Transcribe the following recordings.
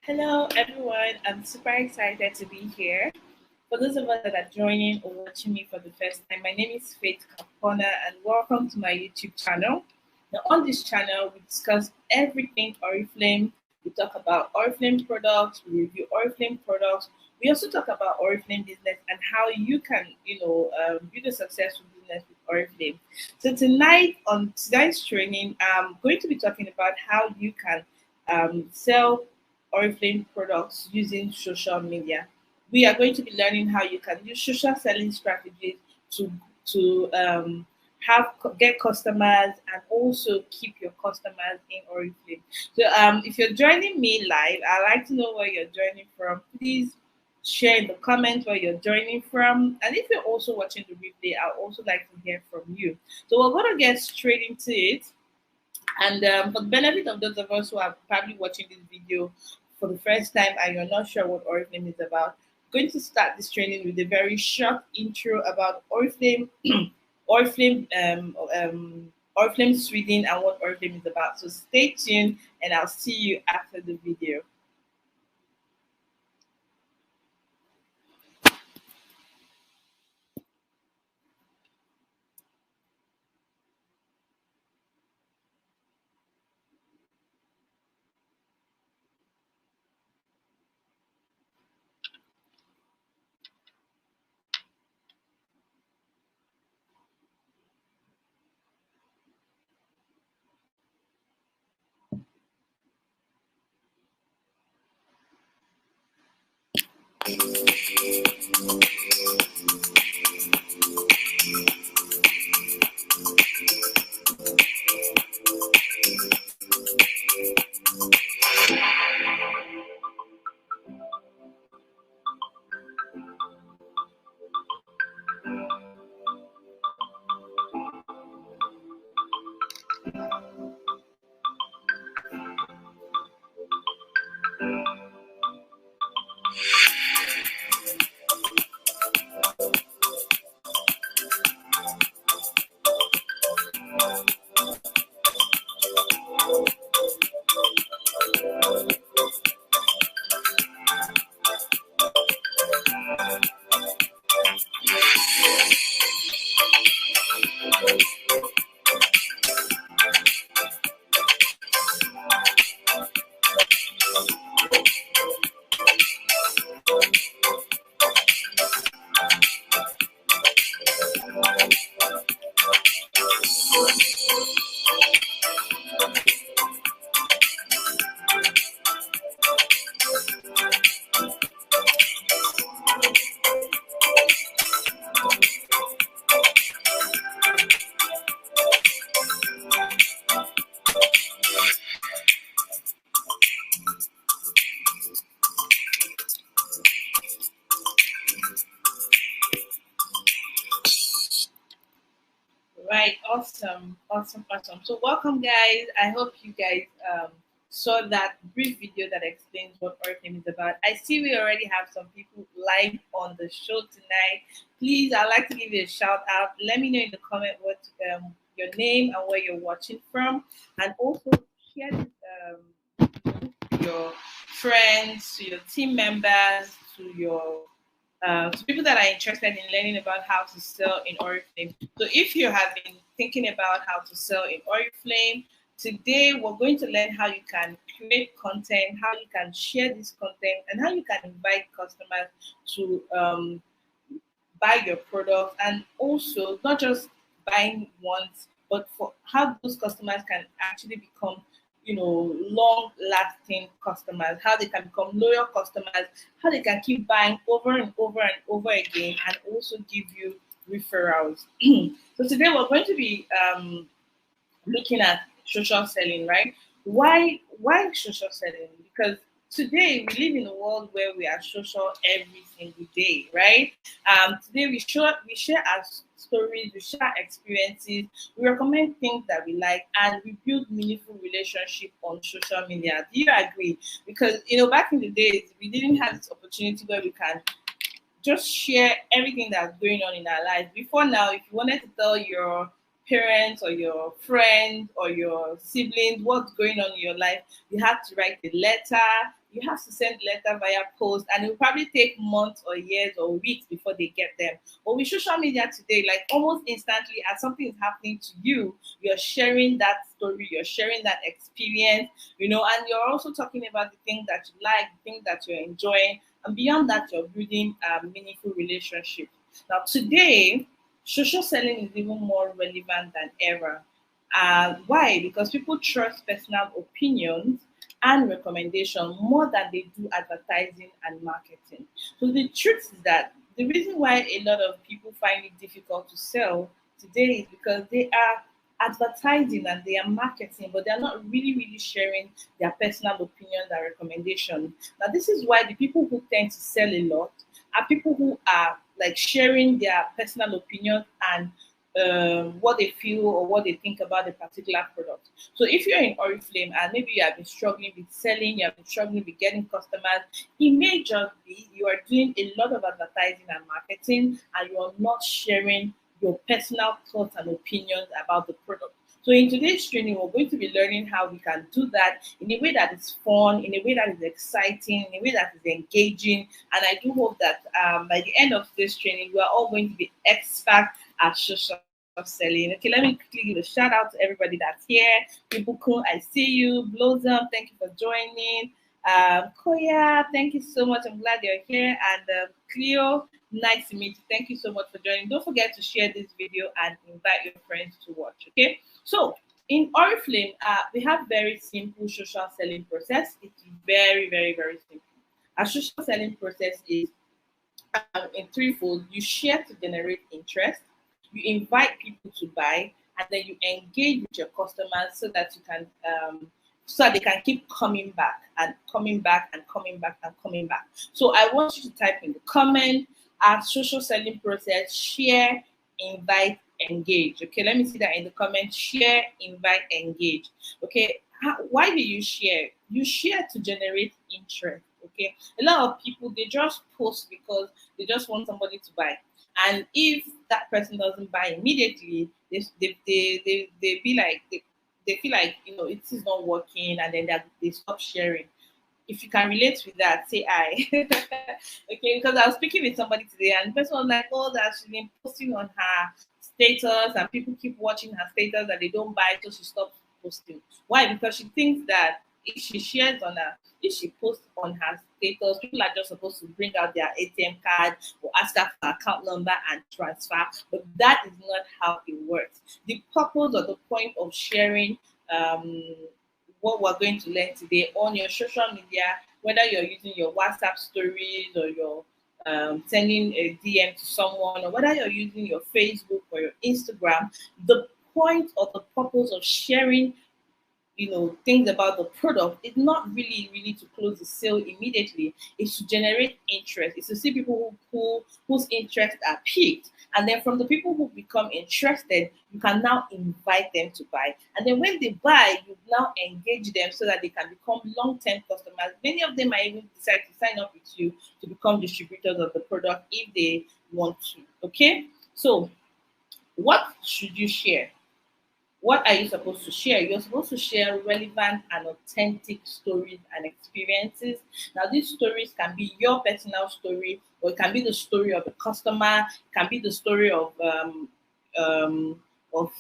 Hello, everyone. I'm super excited to be here. For those of us that are joining or watching me for the first time, my name is Faith Kapona, and welcome to my YouTube channel. Now, on this channel, we discuss everything Oriflame. We talk about Oriflame products, we review Oriflame products. We also talk about Oriflame business and how you can, build a successful business with Oriflame. So tonight, on tonight's training, I'm going to be talking about how you can sell Oriflame products using social media. We are going to be learning how you can use social selling strategies to to get customers and also keep your customers in Oriflame. So if you're joining me live, I'd like to know where you're joining from. Please share in the comments where you're joining from. And if you're also watching the replay, I'd also like to hear from you. So we're going to get straight into it. And for the benefit of those of us who are probably watching this video for the first time and you're not sure what Oriflame is about, I'm going to start this training with a very short intro about Oriflame, Oriflame, Oriflame Sweden, and what Oriflame is about. So stay tuned, and I'll see you after the video. Right, awesome, awesome, awesome. So welcome, guys. I hope you guys saw that brief video that explains what Oriflame is about. I see we already have some people live on the show tonight. Please, I'd like to give you a shout out. Let me know in the comment what your name and where you're watching from, and also share this to your friends, to your team members, to people that are interested in learning about how to sell in Oriflame. So if you have been thinking about how to sell in Oriflame, today we're going to learn how you can create content, how you can share this content, and how you can invite customers to buy your product, and also not just buying once, but for how those customers can actually become, long lasting customers, how they can become loyal customers, how they can keep buying over and over and over again, and also give you referrals. So today we're going to be looking at social selling, right? Why social selling? Because today we live in a world where we are social every single day, right? Today we share our stories, we share our experiences, we recommend things that we like, and we build meaningful relationship on social media. Do you agree? Because back in the days we didn't have this opportunity where we can just share everything that's going on in our life. Before now, if you wanted to tell your parents or your friends or your siblings what's going on in your life, you have to write a letter, You have to send letter via post, and it will probably take months or years or weeks before they get them. But with social media today, like almost instantly, as something is happening to you, you're sharing that story, you're sharing that experience, and you're also talking about the things that you like, the things that you're enjoying, and beyond that, you're building a meaningful relationship. Now, today, social selling is even more relevant than ever. Why? Because people trust personal opinions and recommendation more than they do advertising and marketing. So the truth is that the reason why a lot of people find it difficult to sell today is because they are advertising and they are marketing, but they are not really sharing their personal opinions and recommendations. Now, this is why the people who tend to sell a lot are people who are like sharing their personal opinions and what they feel or what they think about a particular product. So if you're in Oriflame and maybe you have been struggling with selling, you have been struggling with getting customers, it may just be you are doing a lot of advertising and marketing and you're not sharing your personal thoughts and opinions about the product. So in today's training, we're going to be learning how we can do that in a way that is fun, in a way that is exciting, in a way that is engaging. And I do hope that by the end of this training, we are all going to be experts at social selling. Okay, let me quickly give a shout out to everybody that's here. Ibuku, I see you. Blossom, thank you for joining. Koya, thank you so much. I'm glad you're here. And Cleo, nice to meet you. Thank you so much for joining. Don't forget to share this video and invite your friends to watch. Okay, so in Oriflame, we have very simple social selling process. It's very simple. Our social selling process is in threefold. You share to generate interest, you invite people to buy, and then you engage with your customers so that you can so that they can keep coming back and coming back and coming back and coming back. So I want you to type in the comment our social selling process: share, invite, engage. Okay, let me see that in the comments. Share, invite, engage. Okay, why do you share? You share to generate interest. Okay, a lot of people, they just post because they just want somebody to buy. And if that person doesn't buy immediately, they be like they feel like it is not working, and then they stop sharing. If you can relate with that, say I. Okay, because I was speaking with somebody today, and the person was like, "Oh, that she's been posting on her status, and people keep watching her status, and they don't buy, so she stops posting." Why? Because she thinks that if she posts on her status, people are just supposed to bring out their ATM card or ask her for account number and transfer. But that is not how it works. The purpose or the point of sharing what we're going to learn today on your social media, whether you're using your WhatsApp stories or you're sending a DM to someone, or whether you're using your Facebook or your Instagram, the point or the purpose of sharing things about the product is not really to close the sale immediately. It's to generate interest. It's to see people whose interests are piqued, and then from the people who become interested, you can now invite them to buy. And then when they buy, you now engage them so that they can become long-term customers. Many of them might even decide to sign up with you to become distributors of the product if they want to. Okay, so what should you share? What are you supposed to share? You're supposed to share relevant and authentic stories and experiences. Now, these stories can be your personal story, or it can be the story of a customer, it can be the story of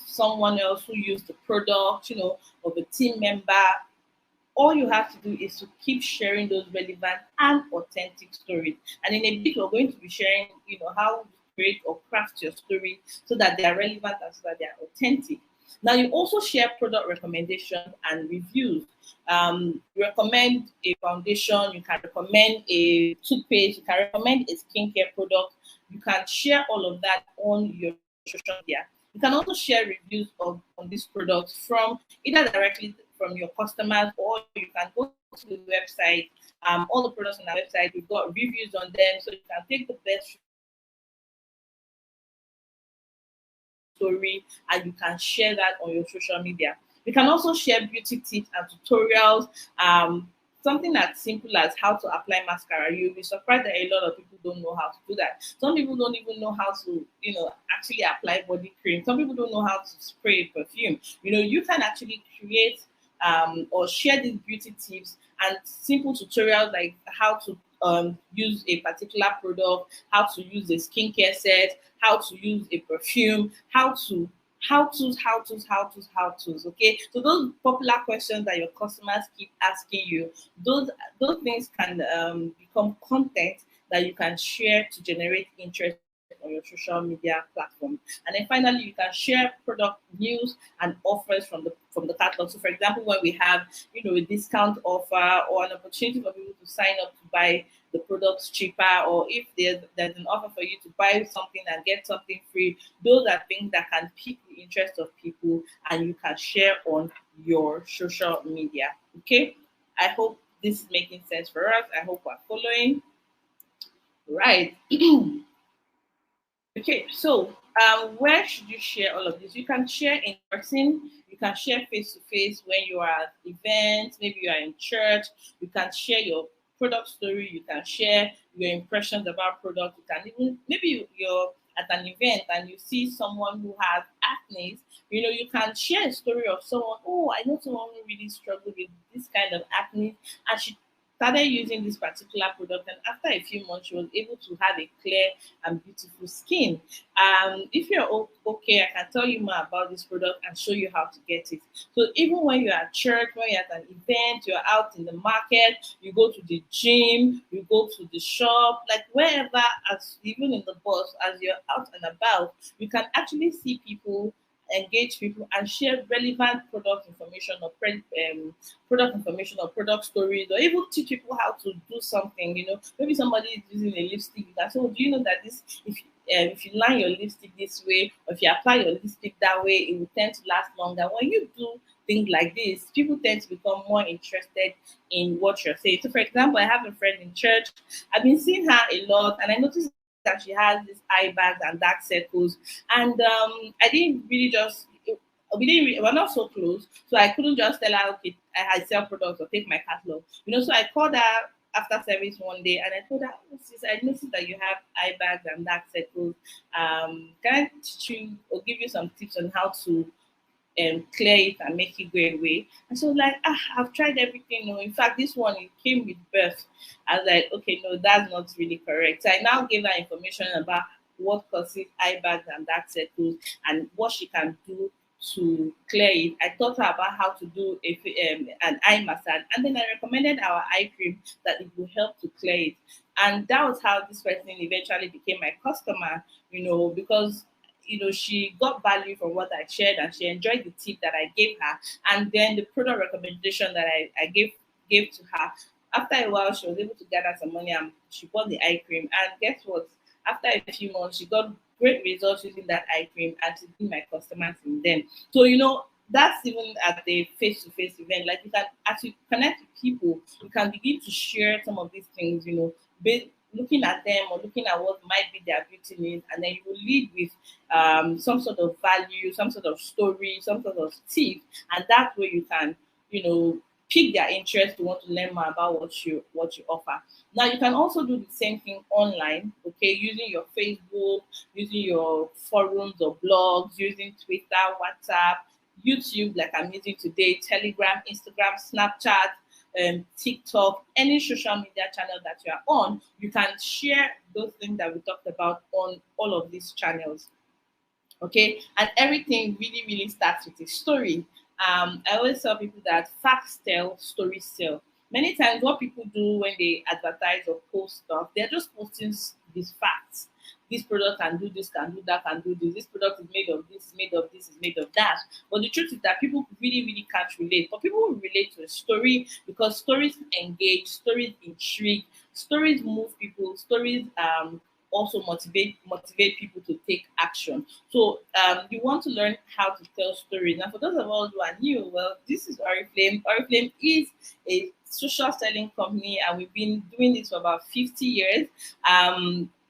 someone else who used the product, of a team member. All you have to do is to keep sharing those relevant and authentic stories. And in a bit, we're going to be sharing, how to create or craft your story so that they are relevant and so that they are authentic. Now, you also share product recommendations and reviews. You recommend a foundation, you can recommend a toothpaste, you can recommend a skincare product. You can share all of that on your social media. You can also share reviews on these products from either directly from your customers, or you can go to the website. All the products on our website, we've got reviews on them, so you can take the best story and you can share that on your social media. You can also share beauty tips and tutorials. Something as simple as how to apply mascara. You'll be surprised that a lot of people don't know how to do that. Some people don't even know how to, actually apply body cream. Some people don't know how to spray perfume. You can actually create or share these beauty tips and simple tutorials like how to use a particular product, how to use a skincare set, how to use a perfume, how to's. Okay, so those popular questions that your customers keep asking you, those those things can become content that you can share to generate interest on your social media platform. And then finally, you can share product news and offers from the catalog. So, for example, when we have a discount offer or an opportunity for people to sign up to buy the products cheaper, or if there's an offer for you to buy something and get something free, those are things that can pique the interest of people and you can share on your social media. Okay, I hope this is making sense for us. I hope we're following. Right. Okay, so where should you share all of this? You can share in person, you can share face to face when you are at events, maybe you are in church, you can share your product story, you can share your impressions about product, you can even maybe you're at an event and you see someone who has acne, you can share a story of someone, oh, I know someone who really struggled with this kind of acne and she started using this particular product and after a few months she was able to have a clear and beautiful skin. If you're okay, I can tell you more about this product and show you how to get it. So even when you're at church, when you're at an event, you're out in the market, you go to the gym, you go to the shop, like wherever, as even in the bus, as you're out and about, you can actually see people, engage people and share relevant product information or product stories, or even teach people how to do something. Maybe somebody is using a lipstick. You can say, oh, do you know that this, if you line your lipstick this way, or if you apply your lipstick that way, it will tend to last longer. When you do things like this, people tend to become more interested in what you're saying. So, for example, I have a friend in church. I've been seeing her a lot, and I noticed that she has these eye bags and dark circles. And I didn't really just we're not so close, so I couldn't just tell her, okay, I sell products or take my catalog. So I called her after service one day and I told her, oh, sis, I noticed that you have eye bags and dark circles. Can I teach you or give you some tips on how to clear it and make it go away? And so like, I've tried everything. No, in fact, this one it came with birth. I was like, okay, no, that's not really correct. So I now gave her information about what causes eye bags and dark circles and what she can do to clear it. I taught her about how to do an eye massage, and then I recommended our eye cream that it will help to clear it. And that was how this person eventually became my customer. Because she got value from what I shared and she enjoyed the tip that I gave her, and then the product recommendation that I gave to her. After a while, she was able to gather some money and she bought the eye cream. And guess what? After a few months, she got great results using that eye cream and she's been my customer since then. So, that's even at the face-to-face event. Like, you can, as you connect with people, you can begin to share some of these things, looking at them or looking at what might be their beauty needs, and then you will lead with some sort of value, some sort of story, some sort of tip, and that way you can, pique their interest to want to learn more about what you offer. Now you can also do the same thing online, okay, using your Facebook, using your forums or blogs, using Twitter, WhatsApp, YouTube, like I'm using today, Telegram, Instagram, Snapchat, TikTok, any social media channel that you are on, you can share those things that we talked about on all of these channels. Okay, and everything really, really starts with a story. I always tell people that facts tell, stories sell. Many times, what people do when they advertise or post stuff, they're just posting these facts. This product can do this, can do that, can do this. This product is made of this, is made of this, is made of that. But the truth is that people really, really can't relate. But people will relate to a story because stories engage, stories intrigue, stories move people, stories also motivate people to take action. So you want to learn how to tell stories. Now, for those of us who are new, well, this is Oriflame. Oriflame is a social selling company, and we've been doing this for about 50 years.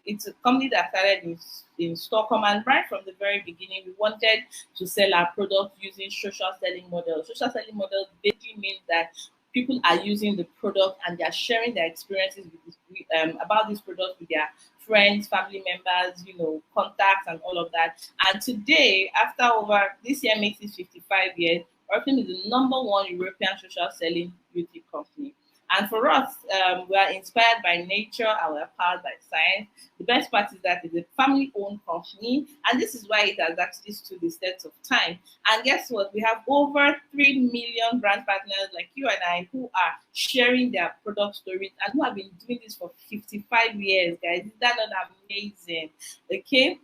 It's a company that started in Stockholm, and right from the very beginning, we wanted to sell our product using social selling models. Social selling models basically means that people are using the product and they are sharing their experiences about this product with their friends, family members, contacts, and all of that. And today, after over this year makes it 55 years, Oriflame is the #1 European social selling beauty company. And for us, we are inspired by nature and we are powered by science. The best part is that it's a family-owned company, and this is why it has actually stood the test of time. And guess what? We have over 3 million brand partners like you and I who are sharing their product stories and who have been doing this for 55 years, guys. Is that not amazing? Okay.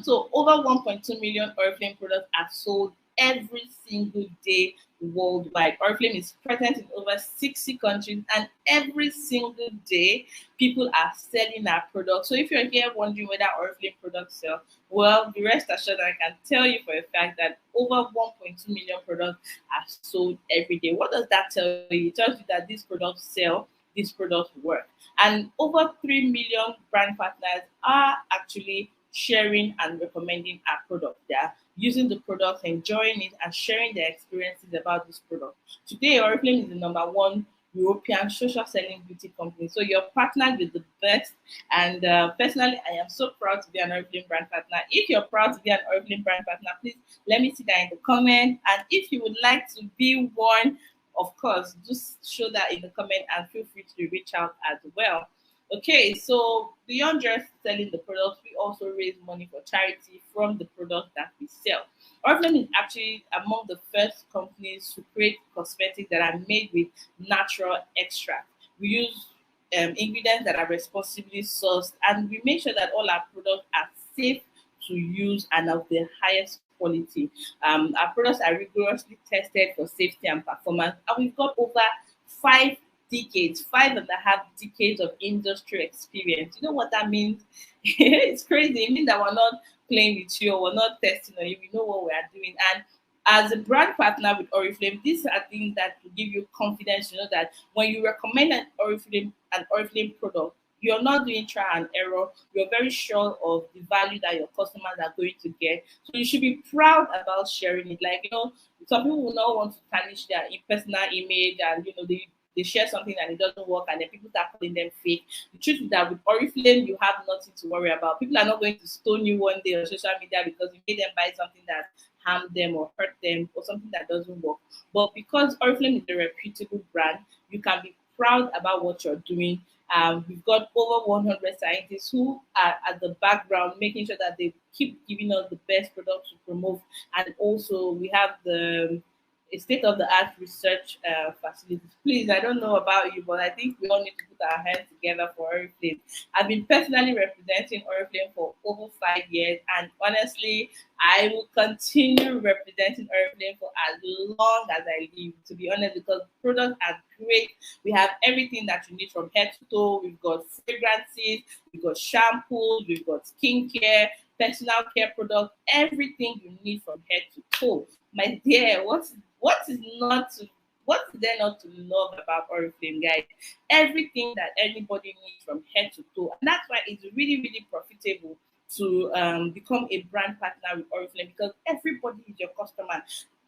So over 1.2 million Oriflame products are sold every single day worldwide. Oriflame is present in over 60 countries, and every single day people are selling our products. So if you're here wondering whether Oriflame products sell, well, be rest assured that I can tell you for a fact that over 1.2 million products are sold every day. What does that tell you? It tells you that these products sell, these products work. And over 3 million brand partners are actually sharing and recommending our product. They are using the product, enjoying it, and sharing their experiences about this product. Today, Oriflame is the #1 European social selling beauty company. So you're partnered with the best. And personally, I am so proud to be an Oriflame brand partner. If you're proud to be an Oriflame brand partner, please let me see that in the comment. And if you would like to be one, of course, just show that in the comment and feel free to reach out as well. Okay, so beyond just selling the products, we also raise money for charity from the products that we sell. Oriflame is actually among the first companies to create cosmetics that are made with natural extract. We use ingredients that are responsibly sourced, and we make sure that all our products are safe to use and of the highest quality. Our products are rigorously tested for safety and performance, and we've got over 5.5 decades of industry experience. You know what that means? It's crazy. It means that we're not playing with you, or we're not testing on you. We know what we are doing. And as a brand partner with Oriflame, these are things that will give you confidence. You know that when you recommend an Oriflame product, you're not doing trial and error. You're very sure of the value that your customers are going to get. So you should be proud about sharing it. Like, some people will not want to tarnish their personal image, and they share something and it doesn't work, and then people start calling them fake. The truth is that with Oriflame, you have nothing to worry about. People are not going to stone you one day on social media because you made them buy something that harmed them or hurt them or something that doesn't work. But because Oriflame is a reputable brand, you can be proud about what you're doing. We've got over 100 scientists who are at the background making sure that they keep giving us the best products to promote. And also, we have the state-of-the-art research facilities. Please, I don't know about you, but I think we all need to put our hands together for Oriflame. I've been personally representing Oriflame for over 5 years, and honestly, I will continue representing Oriflame for as long as I live, to be honest, because products are great. We have everything that you need from head to toe. We've got fragrances, we've got shampoos, we've got skincare, personal care products, everything you need from head to toe. My dear, what is there not to love about Oriflame, guys? Everything that anybody needs from head to toe, and that's why it's really, really profitable to become a brand partner with Oriflame, because everybody is your customer.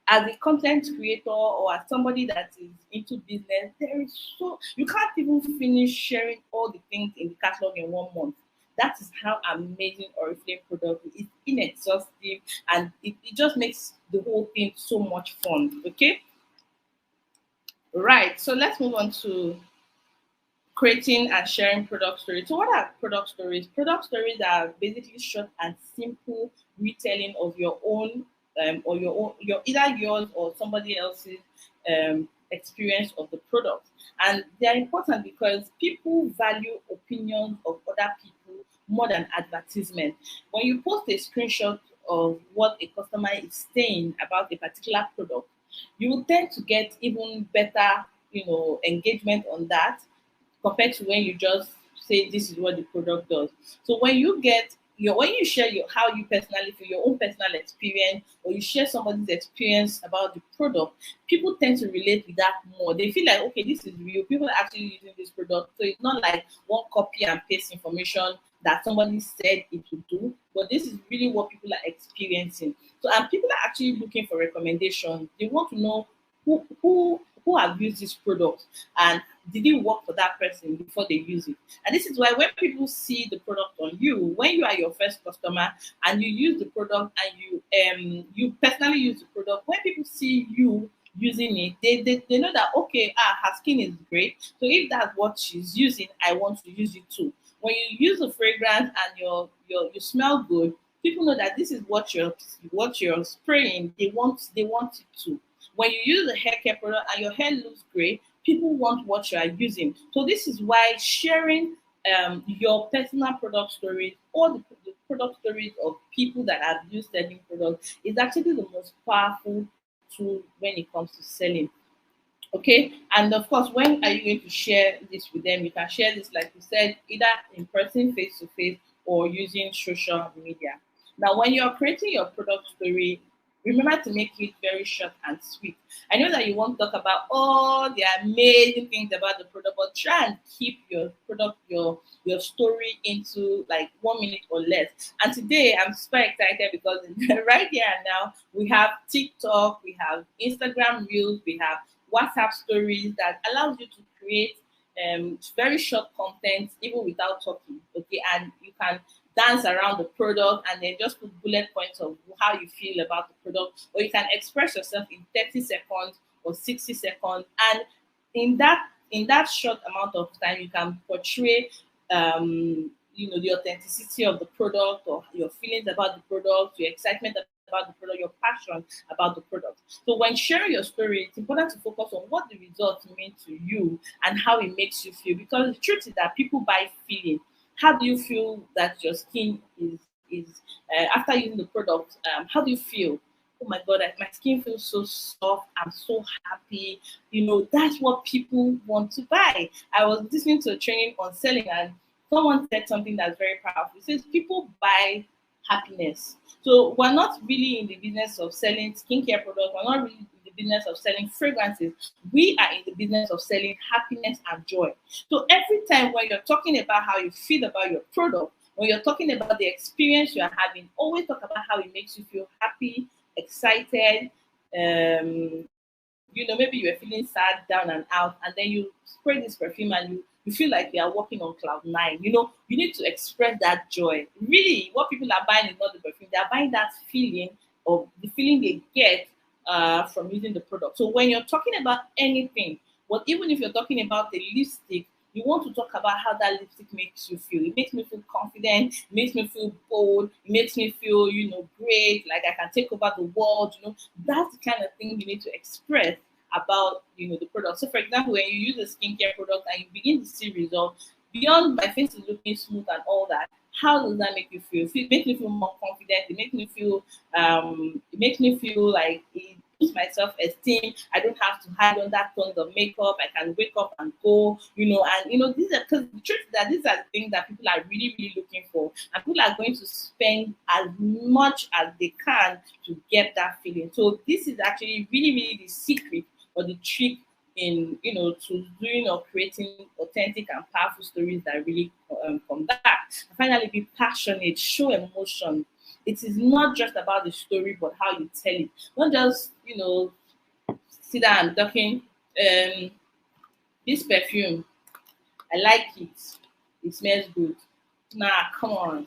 As a content creator or as somebody that is into business, there is you can't even finish sharing all the things in the catalog in 1 month. That is how amazing Oriflame product is. It's inexhaustive, and it just makes the whole thing so much fun. Okay, right. So let's move on to creating and sharing product stories. So what are product stories? Product stories are basically short and simple retelling of your own or your either yours or somebody else's experience of the product. And they are important because people value opinions of other people more than advertisement. When you post a screenshot of what a customer is saying about a particular product, you will tend to get even better, engagement on that compared to when you just say this is what the product does. So when you share how you personally feel, your own personal experience, or you share somebody's experience about the product, people tend to relate with that more. They feel like, okay, this is real. People are actually using this product. So it's not like one copy and paste information that somebody said it would do, but this is really what people are experiencing. So and people are actually looking for recommendations. They want to know who have used this product, and did it work for that person before they use it? And this is why when people see the product on you, when you are your first customer and you use the product and you personally use the product, when people see you using it, they know that, okay, her skin is great. So if that's what she's using, I want to use it too. When you use a fragrance and you smell good, people know that this is what you're spraying. They want it too. When you use a hair care product and your hair looks great, people want what you are using. So this is why sharing your personal product stories or the product stories of people that have used certain products is actually the most powerful tool when it comes to selling. Okay, and of course, when are you going to share this with them? You can share this, like you said, either in person, face to face, or using social media. Now, when you're creating your product story, remember to make it very short and sweet. I know that you want to talk about all the amazing things about the product, but try and keep your product, your story into like 1 minute or less. And today I'm super excited because right here and now we have TikTok, we have Instagram Reels, we have WhatsApp stories that allows you to create very short content even without talking. Okay, and you can dance around the product and then just put bullet points of how you feel about the product, or you can express yourself in 30 seconds or 60 seconds, and in that short amount of time you can portray the authenticity of the product, or your feelings about the product, your excitement about the product, your passion about the product. So when sharing your story, it's important to focus on what the results mean to you and how it makes you feel. Because the truth is that people buy feeling. How do you feel that your skin is after using the product? How do you feel? Oh my god, my skin feels so soft. I'm so happy. That's what people want to buy. I was listening to a training on selling, and someone said something that's very powerful. It says people buy happiness. So we're not really in the business of selling skincare products. We're not really in the business of selling fragrances. We are in the business of selling happiness and joy. So every time when you're talking about how you feel about your product, when you're talking about the experience you're having, always talk about how it makes you feel happy, excited. Maybe you were feeling sad, down and out, and then you spray this perfume and you feel like you are walking on cloud nine. You need to express that joy. Really, what people are buying is not the perfume; they are buying that feeling of the feeling they get from using the product. So when you're talking about anything, but even if you're talking about the lipstick, you want to talk about how that lipstick makes you feel. It makes me feel confident. It makes me feel bold. It makes me feel, great. Like I can take over the world. That's the kind of thing you need to express about, the product. So, for example, when you use a skincare product and you begin to see results beyond my face is looking smooth and all that, how does that make you feel? It makes me feel more confident. It makes me feel like it boosts my self-esteem. I don't have to hide under tons of makeup. I can wake up and go, these are, because the truth is that these are the things that people are really, really looking for. And people are going to spend as much as they can to get that feeling. So this is actually really, really the secret or the trick in to doing or creating authentic and powerful stories that really come back. And finally, be passionate, show emotion. It is not just about the story, but how you tell it. Not just sit down and talking. This perfume, I like it. It smells good. Nah, come on.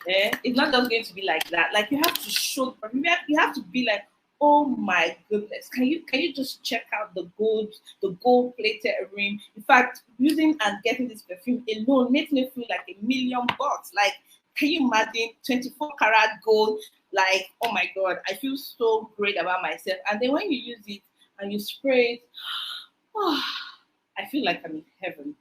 It's not just going to be like that. Like you have to show. You have to be like, oh my goodness. Can you just check out the gold plated ring? In fact, using and getting this perfume alone makes me feel like $1,000,000. Like, can you imagine 24 karat gold? Like, oh my god, I feel so great about myself. And then when you use it and you spray it, oh, I feel like I'm in heaven.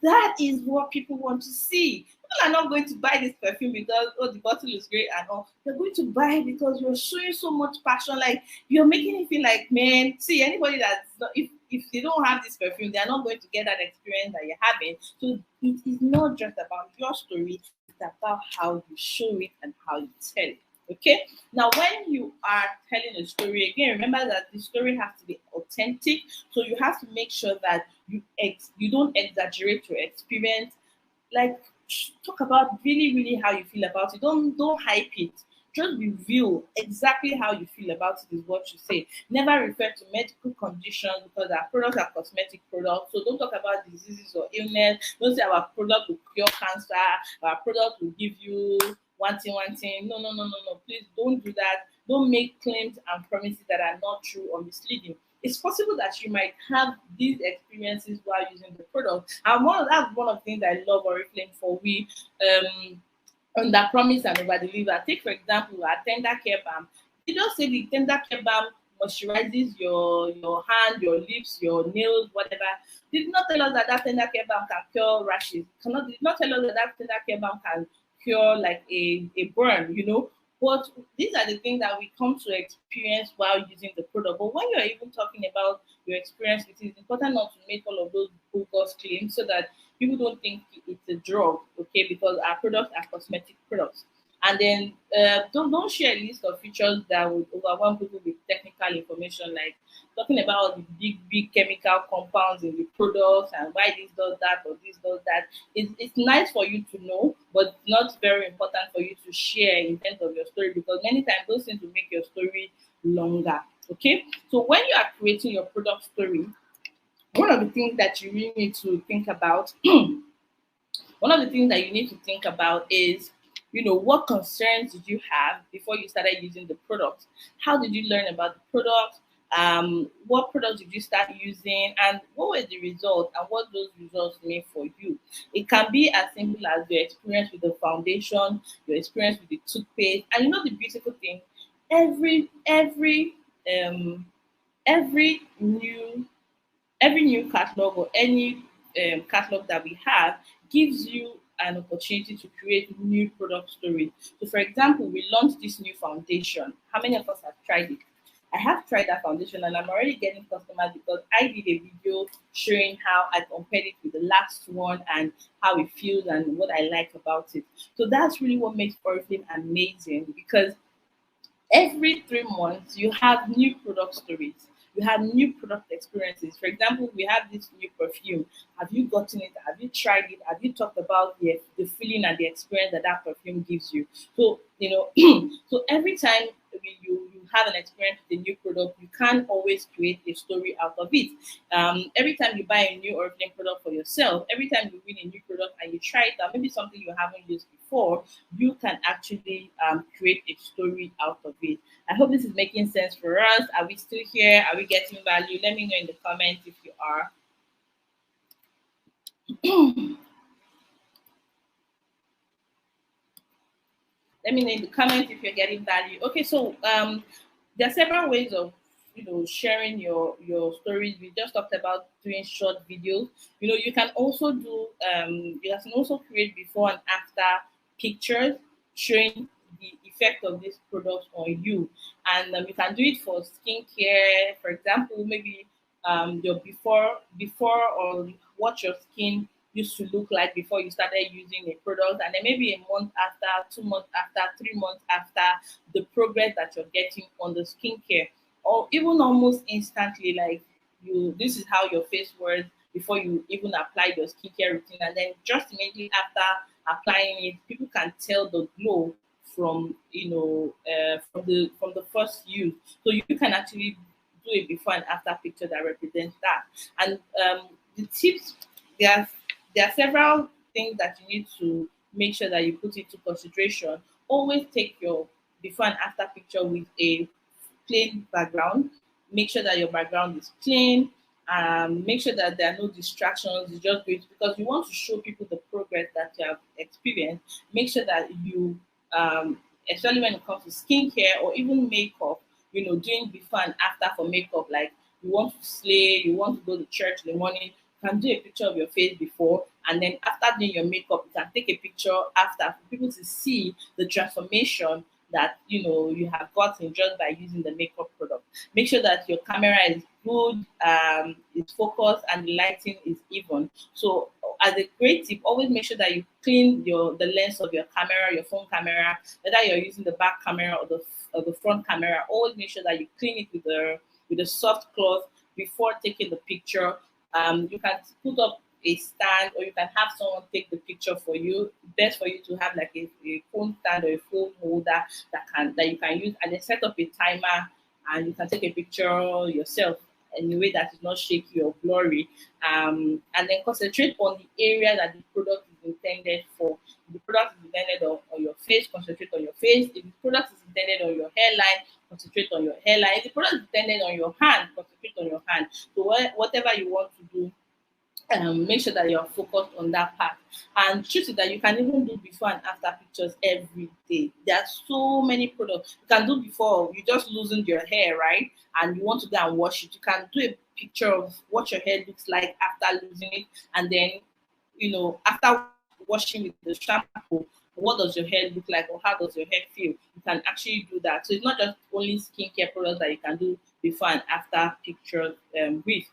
That is what people want to see. People are not going to buy this perfume because the bottle is great and all. They're going to buy it because you're showing so much passion. Like you're making it feel like, man, see anybody that's not, if they don't have this perfume, they're not going to get that experience that you're having. So it is not just about your story, it's about how you show it and how you tell it. Okay. Now, when you are telling a story, again, remember that the story has to be authentic. So you have to make sure that you don't exaggerate your experience. Like talk about really, really how you feel about it. Don't hype it. Just reveal exactly how you feel about it is what you say. Never refer to medical conditions because our products are cosmetic products. So don't talk about diseases or illness. Don't say our product will cure cancer, our product will give you one thing. No, no, no, no, no. Please don't do that. Don't make claims and promises that are not true or misleading. It's possible that you might have these experiences while using the product. And that's one of the things I love Oriflame for. We under promise and over deliver. Take for example our tender care balm. You just say the tender care balm moisturizes your hand, your lips, your nails, whatever. Did not tell us that that tender care balm can cure rashes. Did not tell us that that tender care balm can cure like a burn, you know. But these are the things that we come to experience while using the product. But when you're even talking about your experience with it, it's important not to make all of those bogus claims so that people don't think it's a drug, okay? Because our products are cosmetic products. And then don't share a list of features that would overwhelm people with technical information, like talking about the big chemical compounds in the products and why this does that or this does that. It's nice for you to know, but not very important for you to share in terms of your story because many times those things will make your story longer. Okay, so when you are creating your product story, one of the things that you really need to think about one of the things that you need to think about is, you know, what concerns did you have before you started using the product? How did you learn about the product? What products did you start using, and what were the results, and what those results mean for you? It can be as simple as your experience with the foundation, your experience with the toothpaste, and you know the beautiful thing, every every um every new every new catalog or any catalog that we have gives you an opportunity to create new product stories. So, for example, we launched this new foundation. How many of us have tried it? I have tried that foundation and I'm already getting customers because I did a video showing how I compared it with the last one and how it feels and what I like about it. So that's really what makes Oriflame amazing because every 3 months you have new product stories, you have new product experiences. For example, we have this new perfume. Have you gotten it? Have you tried it? Have you talked about the feeling and the experience that that perfume gives you? So you know so every time you have an experience with a new product, you can't always create a story out of it. Every time you buy a new Oriflame product for yourself, every time you win a new product and you try it out, maybe something you haven't used before, you can actually create a story out of it. I hope this is making sense for us. Are we still here? Are we getting value? Let me know in the comments if you are. Let me know in the comments if you're getting value. Okay, so there are several ways of sharing your stories. We just talked about doing short videos. You know, you can also do you can also create before and after pictures showing the effect of this product on you, and you can do it for skincare. For example, maybe your before or what your skin used to look like before you started using a product, and then maybe a month after, 2 months after, 3 months after, the progress that you're getting on the skincare, or even almost instantly, like this is how your face was before you even applied your skincare routine, and then just immediately after applying it, people can tell the glow from from the first use. So you can actually do a before and after picture that represents that. And the tips, there are there are several things that you need to make sure that you put into consideration. Always take your before and after picture with a plain background. Make sure that your background is plain. Make sure that there are no distractions. It's just great because you want to show people the progress that you have experienced. Make sure that you, especially when it comes to skincare or even makeup, doing before and after for makeup, like you want to slay, you want to go to church in the morning, you can do a picture of your face before, and then after doing your makeup, you can take a picture after for people to see the transformation that you have gotten just by using the makeup product. Make sure that your camera is good, it's focused, and the lighting is even. So, as a great tip, always make sure that you clean the lens of your camera, your phone camera, whether you're using the back camera or the front camera. Always make sure that you clean it with a soft cloth before taking the picture. You can put up a stand, or you can have someone take the picture for you. Best for you to have like a phone stand or a phone holder that you can use, and then set up a timer, and you can take a picture yourself in a way that is not shaky or blurry, and then concentrate on the area that the product is intended for. If the product is intended on your face, concentrate on your face. If the product is intended on your hairline, concentrate on your hairline. If the product is intended on your hand, concentrate on your hand. So whatever you want to do, make sure that you're focused on that part. And truth is that you can even do before and after pictures every day. There are so many products you can do before. You just loosened your hair, right? And you want to go and wash it. You can do a picture of what your hair looks like after losing it, and then after washing with the shampoo, what does your hair look like, or how does your hair feel? You can actually do that. So it's not just only skincare products that you can do before and after pictures with.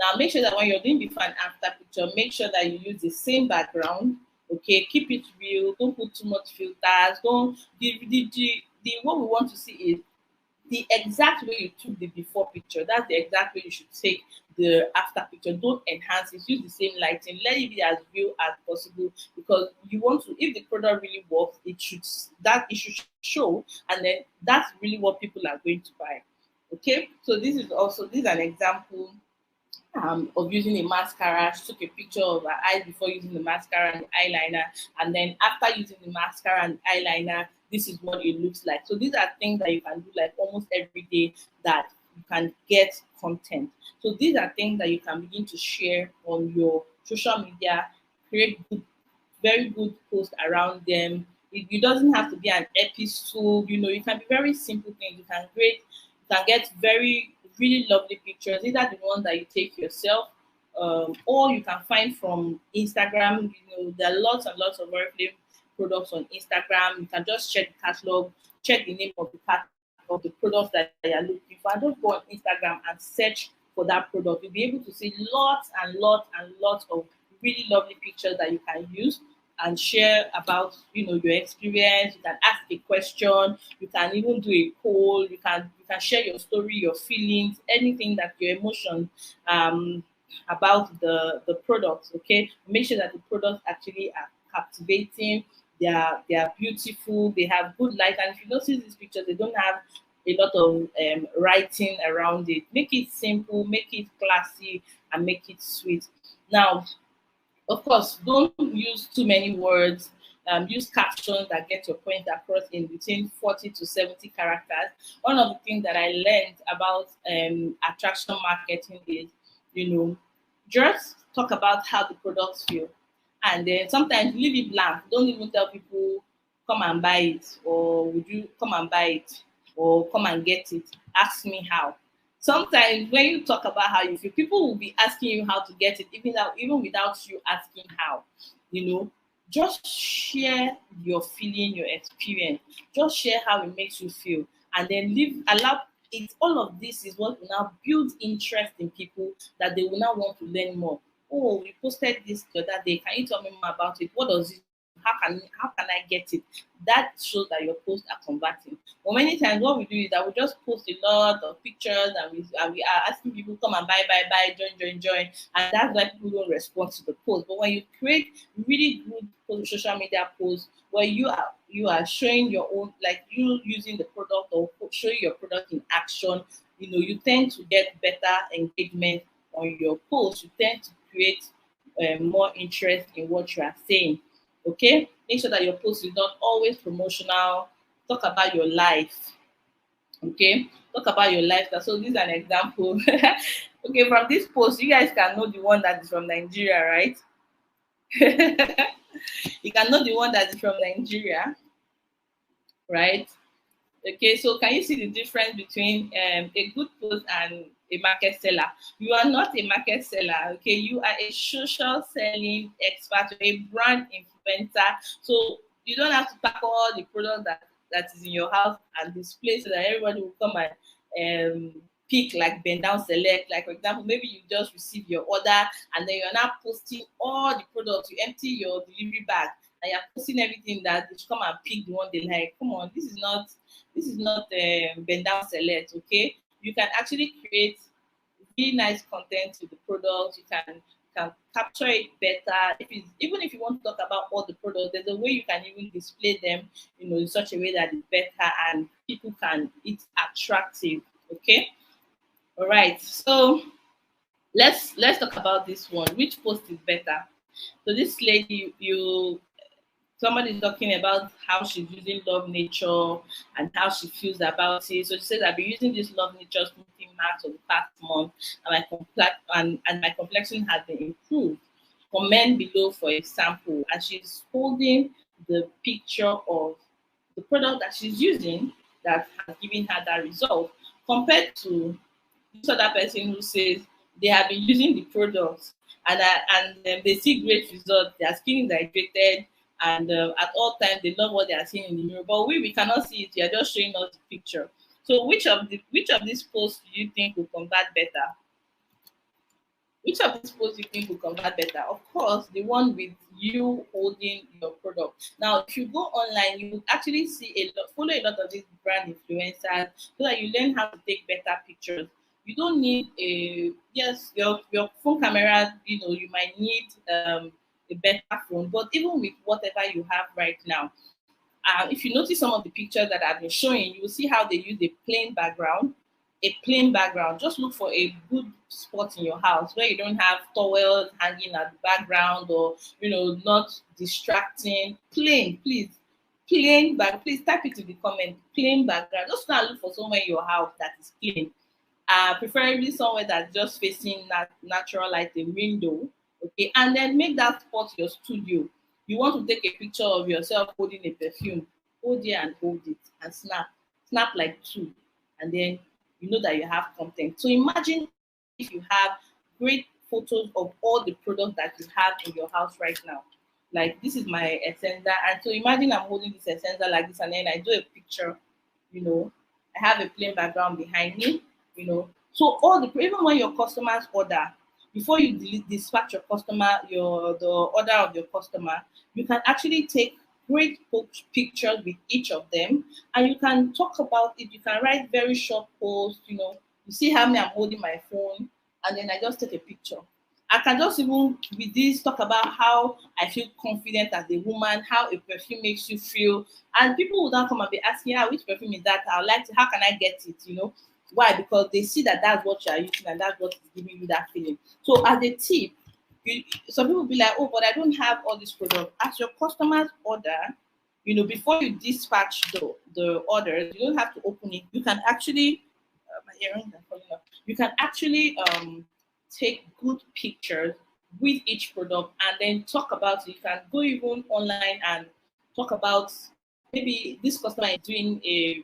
Now, make sure that when you're doing before and after picture, make sure that you use the same background. Okay, keep it real. Don't put too much filters. Don't the what we want to see is the exact way you took the before picture. That's the exact way you should take the after picture. Don't enhance it. Use the same lighting. Let it be as real as possible, because you want to. If the product really works, it should show, and then that's really what people are going to buy. Okay, so this is an example of using a mascara. She took a picture of her eyes before using the mascara and the eyeliner, and then after using the mascara and eyeliner, this is what it looks like. So these are things that you can do like almost every day that you can get content. So these are things that you can begin to share on your social media, create very good posts around them. It doesn't have to be an episode, it can be very simple things. You can get very really lovely pictures, either the one that you take yourself, or you can find from Instagram. There are lots and lots of Oriflame products on Instagram. You can just check the catalog, check the name of the products that you are looking for, and just go on Instagram and search for that product. You'll be able to see lots and lots and lots of really lovely pictures that you can use and share about your experience. You can ask a question, you can even do a poll, you can share your story, your feelings, anything that your emotion about the products. Okay, make sure that the products actually are captivating, they are beautiful, they have good light. And if you notice these pictures, they don't have a lot of writing around it. Make it simple, make it classy, and make it sweet. Now, of course, don't use too many words. Use captions that get your point across in between 40 to 70 characters. One of the things that I learned about attraction marketing is, just talk about how the products feel. And then sometimes leave it blank. Don't even tell people, come and buy it, or would you come and buy it, or come and get it. Ask me how. Sometimes when you talk about how you feel, people will be asking you how to get it, even without you asking how. Just share your feeling, your experience. Just share how it makes you feel, and then allow it. All of this is what will now build interest in people, that they will now want to learn more. Oh, we posted this the other day. Can you tell me more about it? What does it? How can I get it? That shows that your posts are converting. But many times what we do is that we just post a lot of pictures, and we are asking people, come and buy, join, and that's why people don't respond to the post. But when you create really good social media posts where you are showing your own, like you using the product or showing your product in action, you tend to get better engagement on your post. You tend to create more interest in what you are saying. Okay, make sure that your post is not always promotional. Talk about your life. Okay, talk about your life. So this is an example. Okay, from this post, you guys can know the one that is from Nigeria, right? You can know the one that is from Nigeria, right? Okay, so can you see the difference between a good post and a market seller? You are not a market seller, okay? You are a social selling expert, a brand influencer. So you don't have to pack all the product that is in your house and display so that everybody will come and pick, like bend down select. Like, for example, maybe you just receive your order and then you're now posting all the products. You empty your delivery bag and you're posting everything that they should come and pick the one they like. Come on, this is not bend down select. Okay, you can actually create really nice content with the product. You can can capture it better. Even if you want to talk about all the products, there's a way you can even display them, in such a way that it's better and people can, it's attractive. Okay. All right. So let's talk about this one. Which post is better? So this lady, you somebody is talking about how she's using Love Nature and how she feels about it. So she says, I've been using this Love Nature smoothing mask for the past month, and my complexion has been improved. Comment below for a sample. And she's holding the picture of the product that she's using that has given her that result, compared to this other person who says they have been using the product and they see great results. Their skin is hydrated, and at all times they love what they are seeing in the mirror. But we cannot see it. You are just showing us the picture. So which of these posts do you think will convert better? Which of these posts you think will convert better? Of course, the one with you holding your product. Now, if you go online, you will actually see follow a lot of these brand influencers so that you learn how to take better pictures. You don't need your phone camera. You might need a better phone, but even with whatever you have right now, if you notice some of the pictures that I've been showing, you will see how they use a plain background. A plain background. Just look for a good spot in your house where you don't have towels hanging at the background, or not distracting. Plain, please. Plain back. Please type it in the comment. Plain background. Just go and look for somewhere in your house that is clean. Preferably somewhere that's just facing natural light, a window. Okay, and then make that spot your studio. You want to take a picture of yourself holding a perfume, hold it and hold it and snap like two, and then you know that you have content. So imagine if you have great photos of all the products that you have in your house right now. Like, this is my essence, and so imagine I'm holding this essence like this, and then I do a picture. I have a plain background behind me. So even when your customers order, before you dispatch your customer, the order of your customer, you can actually take great pictures with each of them, and you can talk about it. You can write very short posts. You see how me I'm holding my phone, and then I just take a picture. I can just even with this talk about how I feel confident as a woman, how a perfume makes you feel, and people will now come and be asking, which perfume is that? I would like to. How can I get it? Why? Because they see that that's what you are using and that's what is giving you that feeling. So as a tip, some people will be like, oh, but I don't have all this product. As your customers order, before you dispatch the orders, you don't have to open it. You can actually, my earrings are falling off. You can actually take good pictures with each product and then talk about it. You can go even online and talk about, maybe this customer is doing a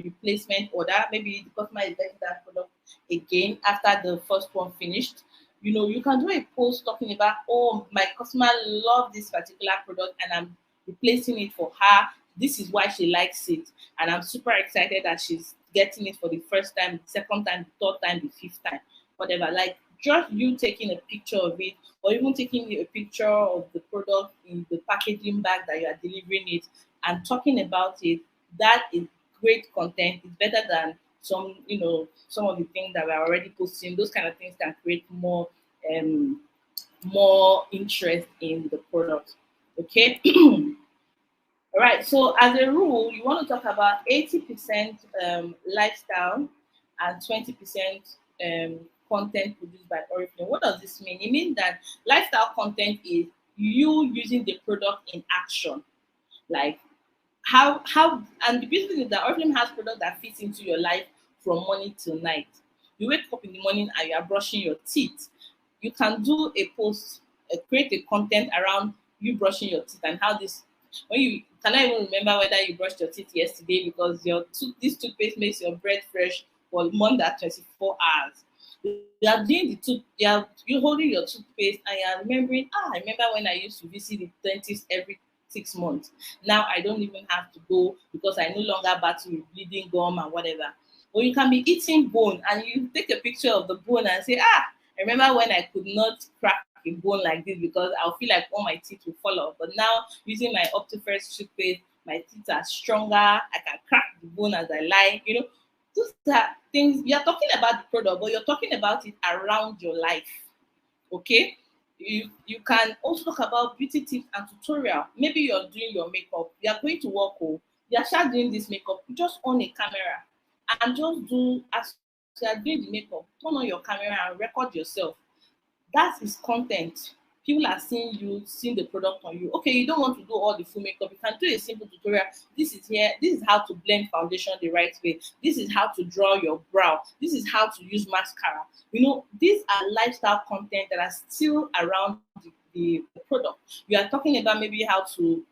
replacement order. Maybe the customer is getting that product again after the first one finished. You can do a post talking about, oh, my customer loved this particular product and I'm replacing it for her. This is why she likes it. And I'm super excited that she's getting it for the first time, the second time, the third time, the fifth time, whatever. Like, just you taking a picture of it, or even taking a picture of the product in the packaging bag that you are delivering it and talking about it, that is great content. It's better than some of the things that we're already posting. Those kind of things can create more interest in the product. Okay. All right. So as a rule, you want to talk about 80% lifestyle and 20% content produced by Oriflame. What does this mean? It means that lifestyle content is you using the product in action. Like, how and the beauty thing is that Oriflame has product that fits into your life from morning till night. You wake up in the morning and you are brushing your teeth. You can do a post, create a content around you brushing your teeth and how this, when you cannot even remember whether you brushed your teeth yesterday because this toothpaste makes your breath fresh for more than 24 hours. You are doing the tooth, you're holding your toothpaste and you are remembering, I remember when I used to visit the dentist every 6 months. Now I don't even have to go because I no longer battle with bleeding gum and whatever. Or you can be eating bone and you take a picture of the bone and say, I remember when I could not crack a bone like this because I'll feel like all my teeth will fall off. But now using my Optifresh toothpaste, my teeth are stronger. I can crack the bone as I like. Those are things you're talking about the product, but you're talking about it around your life. Okay. You can also talk about beauty tips and tutorial. Maybe you're doing your makeup, you are going to work, oh, you are start doing this makeup, you just on a camera and just do as you are doing the makeup, turn on your camera and record yourself. That is content. People are seeing you, seeing the product on you. Okay, you don't want to do all the full makeup. You can do a simple tutorial. This is here. This is how to blend foundation the right way. This is how to draw your brow. This is how to use mascara. You know, these are lifestyle content that are still around the product. You are talking about maybe how to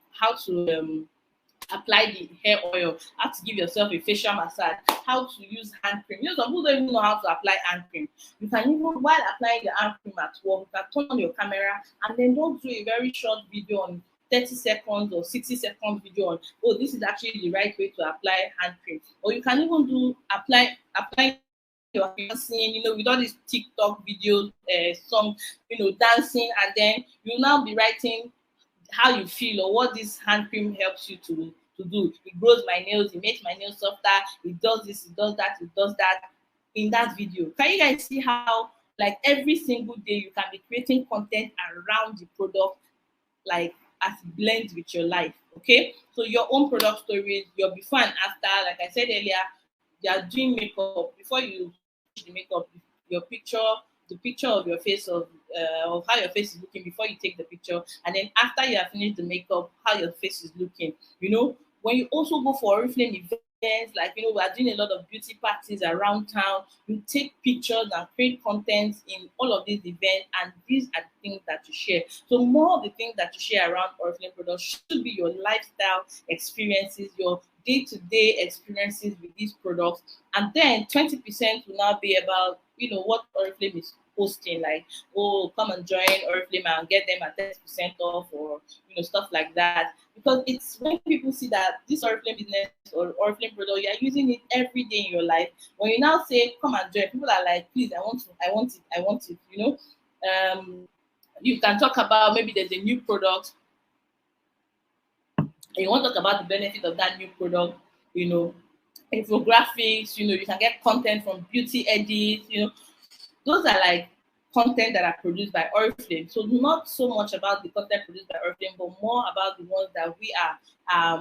apply the hair oil, how to give yourself a facial massage, how to use hand cream. You know, some people don't even know how to apply hand cream. You can even, while applying the hand cream at work, you can turn on your camera and then don't do a very short video on 30 seconds or 60-second video on, oh, this is actually the right way to apply hand cream. Or you can even do apply your dancing, you know, with all these TikTok videos, some, you know, dancing, and then you'll now be writing how you feel or what this hand cream helps you to do. It grows my nails, it makes my nails softer, it does this, it does that, it does that in that video. Can you guys see how like every single day you can be creating content around the product, like as it blends with your life? Okay, so your own product stories, your before and after, like I said earlier, you are doing makeup before you finish the makeup, your picture, the picture of your face, of how your face is looking before you take the picture, and then after you have finished the makeup, how your face is looking. You know, when you also go for Oriflame events, like, you know, we are doing a lot of beauty parties around town. You take pictures and create content in all of these events, and these are the things that you share. So more of the things that you share around Oriflame products should be your lifestyle experiences, your day-to-day experiences with these products, and then 20% will now be about, you know, what Oriflame is posting, like, oh, come and join Oriflame and get them at 30% off, or, you know, stuff like that. Because it's when people see that this Oriflame business or Oriflame product, you're using it every day in your life. When you now say, come and join, people are like, please, I want it, I want it, you know. You can talk about maybe there's a new product and you want to talk about the benefit of that new product, you know, infographics, you know, you can get content from beauty edits, you know, those are like content that are produced by Oriflame. So not so much about the content produced by Oriflame, but more about the ones that we are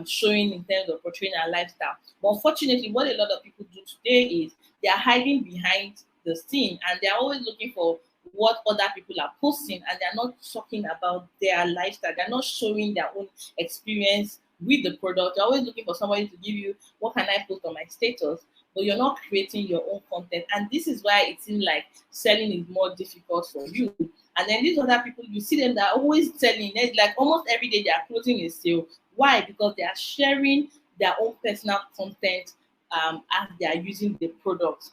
showing in terms of portraying our lifestyle. But unfortunately, what a lot of people do today is they are hiding behind the scene and they're always looking for what other people are posting, and they're not talking about their lifestyle. They're not showing their own experience with the product. You're always looking for somebody to give you, what can I post on my status? But you're not creating your own content. And this is why it seems like selling is more difficult for you. And then these other people, you see them, they're always selling. It's like almost every day they are closing a sale. Why? Because they are sharing their own personal content as they are using the product.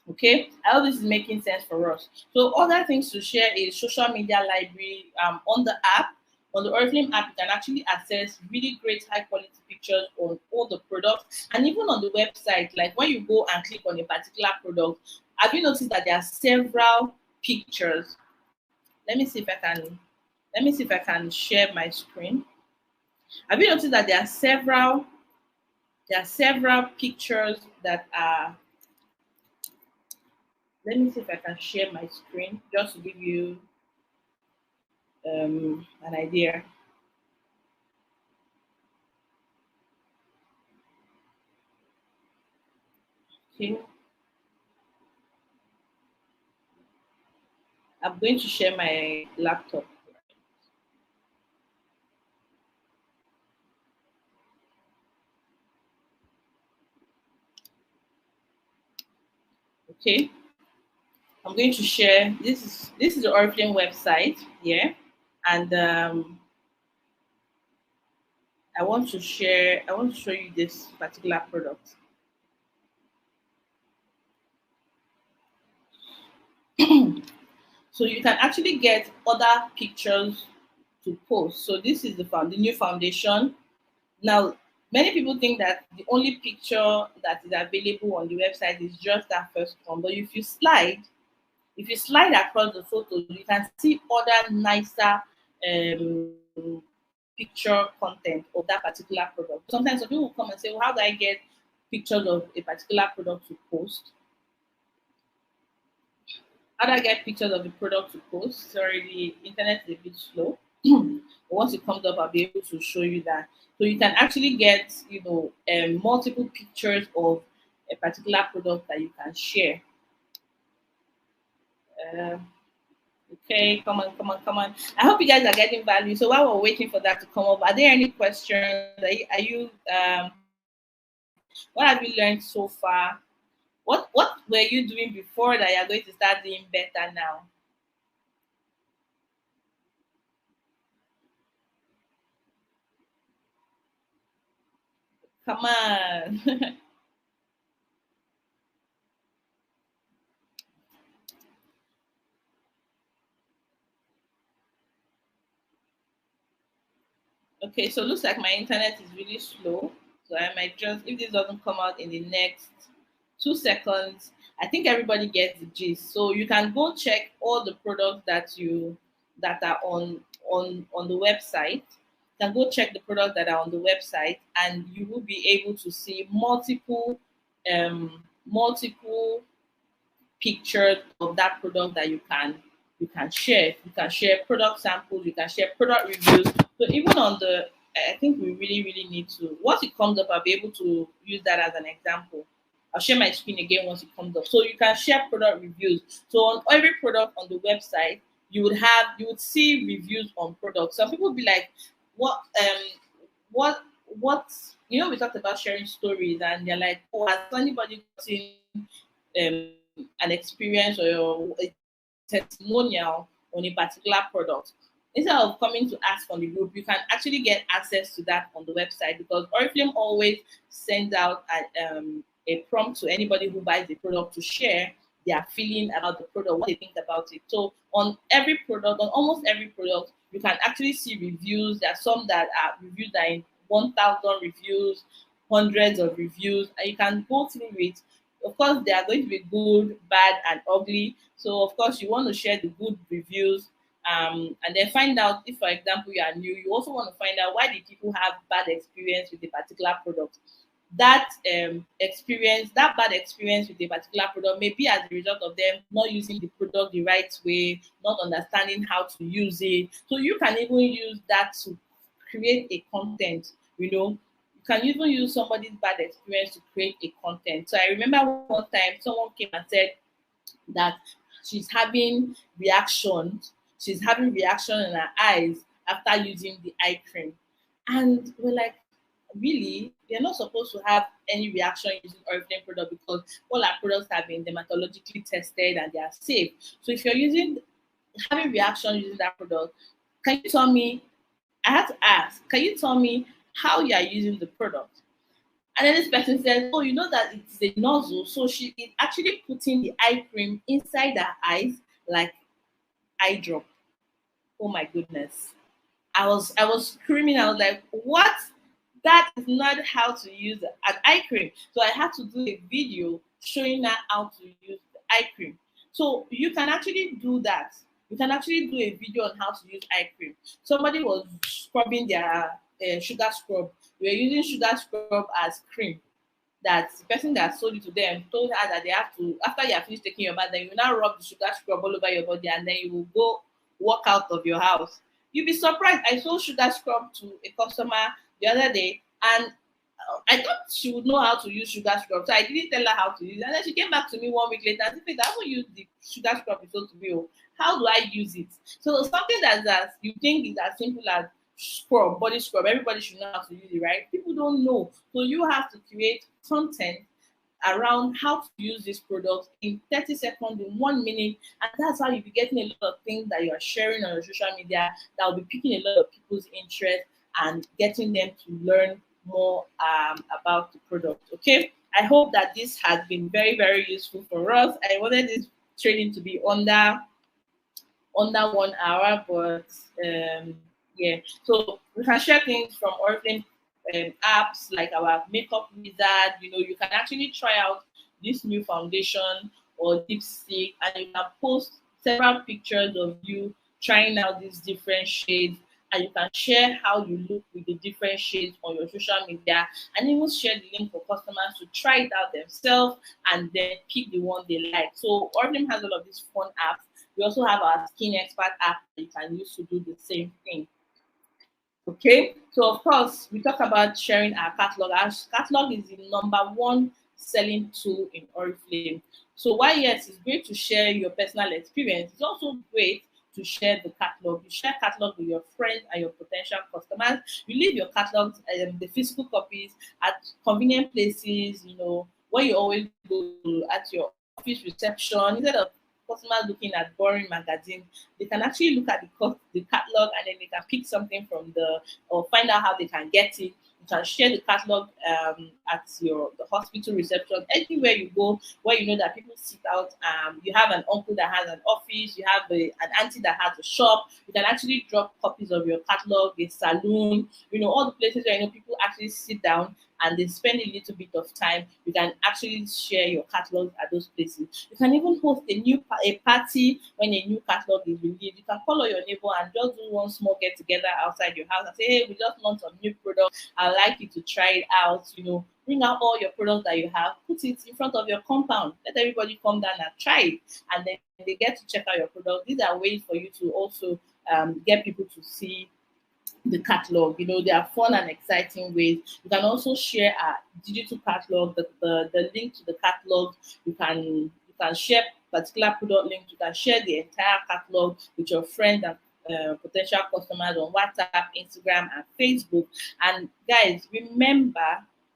Okay, I hope this is making sense for us. So other things to share is social media library on the app. On the Oriflame app, you can actually access really great high quality pictures on all the products, and even on the website. Like when you go and click on a particular product, have you noticed that there are several pictures? Let me see if I can. Let me see if I can share my screen. Have you noticed that there are several? There are several pictures that are. Let me see if I can share my screen just to give you an idea. Okay, I'm going to share my laptop. Okay, I'm going to share. This is the Oriflame website here, and I want to share. I want to show you this particular product. So you can actually get other pictures to post. So this is the new foundation. Now, many people think that the only picture that is available on the website is just that first one. But if you slide across the photos, you can see other nicer picture content of that particular product. Sometimes some people will come and say, well, how do I get pictures of a particular product to post? How do I get pictures of the product to post? Sorry, the internet is a bit slow. But once it comes up, I'll be able to show you that. So you can actually get, multiple pictures of a particular product that you can share. Uh, okay, come on, come on, come on. I hope you guys are getting value. So while we're waiting for that to come up, are there any questions? What have you learned so far? What were you doing before that you're going to start doing better now? Come on. Okay, so looks like my internet is really slow. So I might just, if this doesn't come out in the next 2 seconds, I think everybody gets the gist. So you can go check all the products that are on the website. You can go check the products that are on the website, and you will be able to see multiple pictures of that product that you can share. You can share product samples, you can share product reviews. So even on the, I think we really need to, once it comes up, I'll be able to use that as an example. I'll share my screen again once it comes up. So you can share product reviews. So on every product on the website, you would see reviews on products. Some people will be like, what what what we talked about sharing stories, and they're like, oh, has anybody gotten an experience or a testimonial on a particular product? Instead of coming to ask on the group, you can actually get access to that on the website, because Oriflame always sends out a prompt to anybody who buys the product to share their feeling about the product, what they think about it. So on every product, on almost every product, you can actually see reviews. There are some that are reviews that are in 1,000 reviews, hundreds of reviews, and you can go through it. Of course, they are going to be good, bad, and ugly. So, of course, you want to share the good reviews, and then find out if, for example, you are new. You also want to find out why did people have bad experience with a particular product. That bad experience with a particular product may be as a result of them not using the product the right way, not understanding how to use it. So you can even use that to create a content. You can even use somebody's bad experience to create a content. So I remember one time someone came and said that she's having reaction in her eyes after using the eye cream. And we're like, really? You're not supposed to have any reaction using Oriflame product, because all our products have been dermatologically tested and they are safe. So if you're having reaction using that product, can you tell me? I had to ask, can you tell me how you are using the product? And then this person says, oh, you know that it's a nozzle. So she is actually putting the eye cream inside her eyes like eye drop. Oh my goodness. I was screaming. I was like, what? That is not how to use an eye cream. So I had to do a video showing her how to use the eye cream. So you can actually do that. You can actually do a video on how to use eye cream. Somebody was scrubbing their sugar scrub. We were using sugar scrub as cream, that the person that sold it to them told her that they have to, after you have finished taking your bath, then you will now rub the sugar scrub all over your body, and then you will go walk out of your house. You'll be surprised. I sold sugar scrub to a customer the other day, and I thought she would know how to use sugar scrub, so I didn't tell her how to use it. And then she came back to me 1 week later and said, I haven't used the sugar scrub you sold to me. Oh. How do I use it? So something that you think is as simple as scrub, body scrub, everybody should know how to use it, right? People don't know. So you have to create content around how to use this product in 30 seconds, in 1 minute, and that's how you'll be getting a lot of things that you are sharing on your social media that will be piquing a lot of people's interest and getting them to learn more about the product. Okay, I hope that this has been very useful for us. I wanted this training to be under 1 hour, but yeah. So we can share things from Oriflame apps like our makeup wizard. You can actually try out this new foundation or lipstick, and you can post several pictures of you trying out these different shades, and you can share how you look with the different shades on your social media, and even share the link for customers to try it out themselves and then pick the one they like. So Oriflame has all of these fun apps. We also have our Skin Expert app that you can use to do the same thing. Okay, so of course, we talk about sharing our catalog. Our catalog is the number one selling tool in Oriflame. So while yes, it's great to share your personal experience, it's also great to share the catalog. You share catalog with your friends and your potential customers. You leave your catalogs, the physical copies, at convenient places, where you always go to, at your office reception, instead of customers looking at boring magazines. They can actually look at the catalog, and then they can pick something from or find out how they can get it. You can share the catalog at the hospital reception, anywhere you go where you know that people sit out. You have an uncle that has an office, you have an auntie that has a shop. You can actually drop copies of your catalog, a saloon, all the places where people actually sit down and they spend a little bit of time. You can actually share your catalog at those places. You can even host a party when a new catalog is released. You can call all your neighbor and just do one small get together outside your house and say, hey, we just launched some new product. I'd like you to try it out. Bring out all your products that you have, put it in front of your compound. Let everybody come down and try it, and then they get to check out your product. These are ways for you to also get people to see the catalog. They are fun and exciting ways. You can also share a digital catalog, the link to the catalog. You can share particular product links. You can share the entire catalog with your friends and potential customers on WhatsApp, Instagram, and Facebook. And guys, remember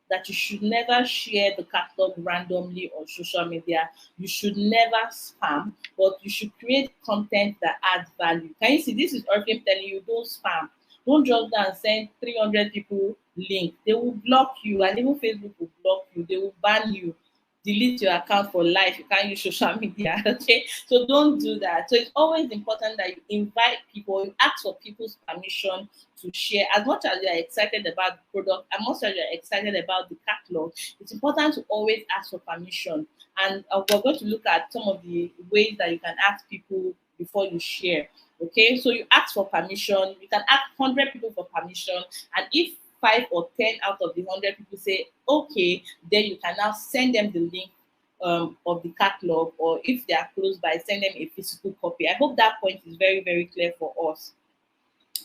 that you should never share the catalog randomly on social media. You should never spam, but you should create content that adds value. Can you see? This is Oriflame telling you, don't spam. Don't just go and send 300 people link. They will block you, and even Facebook will block you. They will ban you, delete your account for life. You can't use social media. Okay, so don't do that. So it's always important that you invite people, you ask for people's permission to share. As much as you're excited about the product, as much as you're excited about the catalog, it's important to always ask for permission. And we're going to look at some of the ways that you can ask people before you share. Okay, so you ask for permission. You can ask 100 people for permission, and if 5 or 10 out of the 100 people say okay, then you can now send them the link of the catalog, or if they are close by, send them a physical copy. I hope that point is very, very clear for us.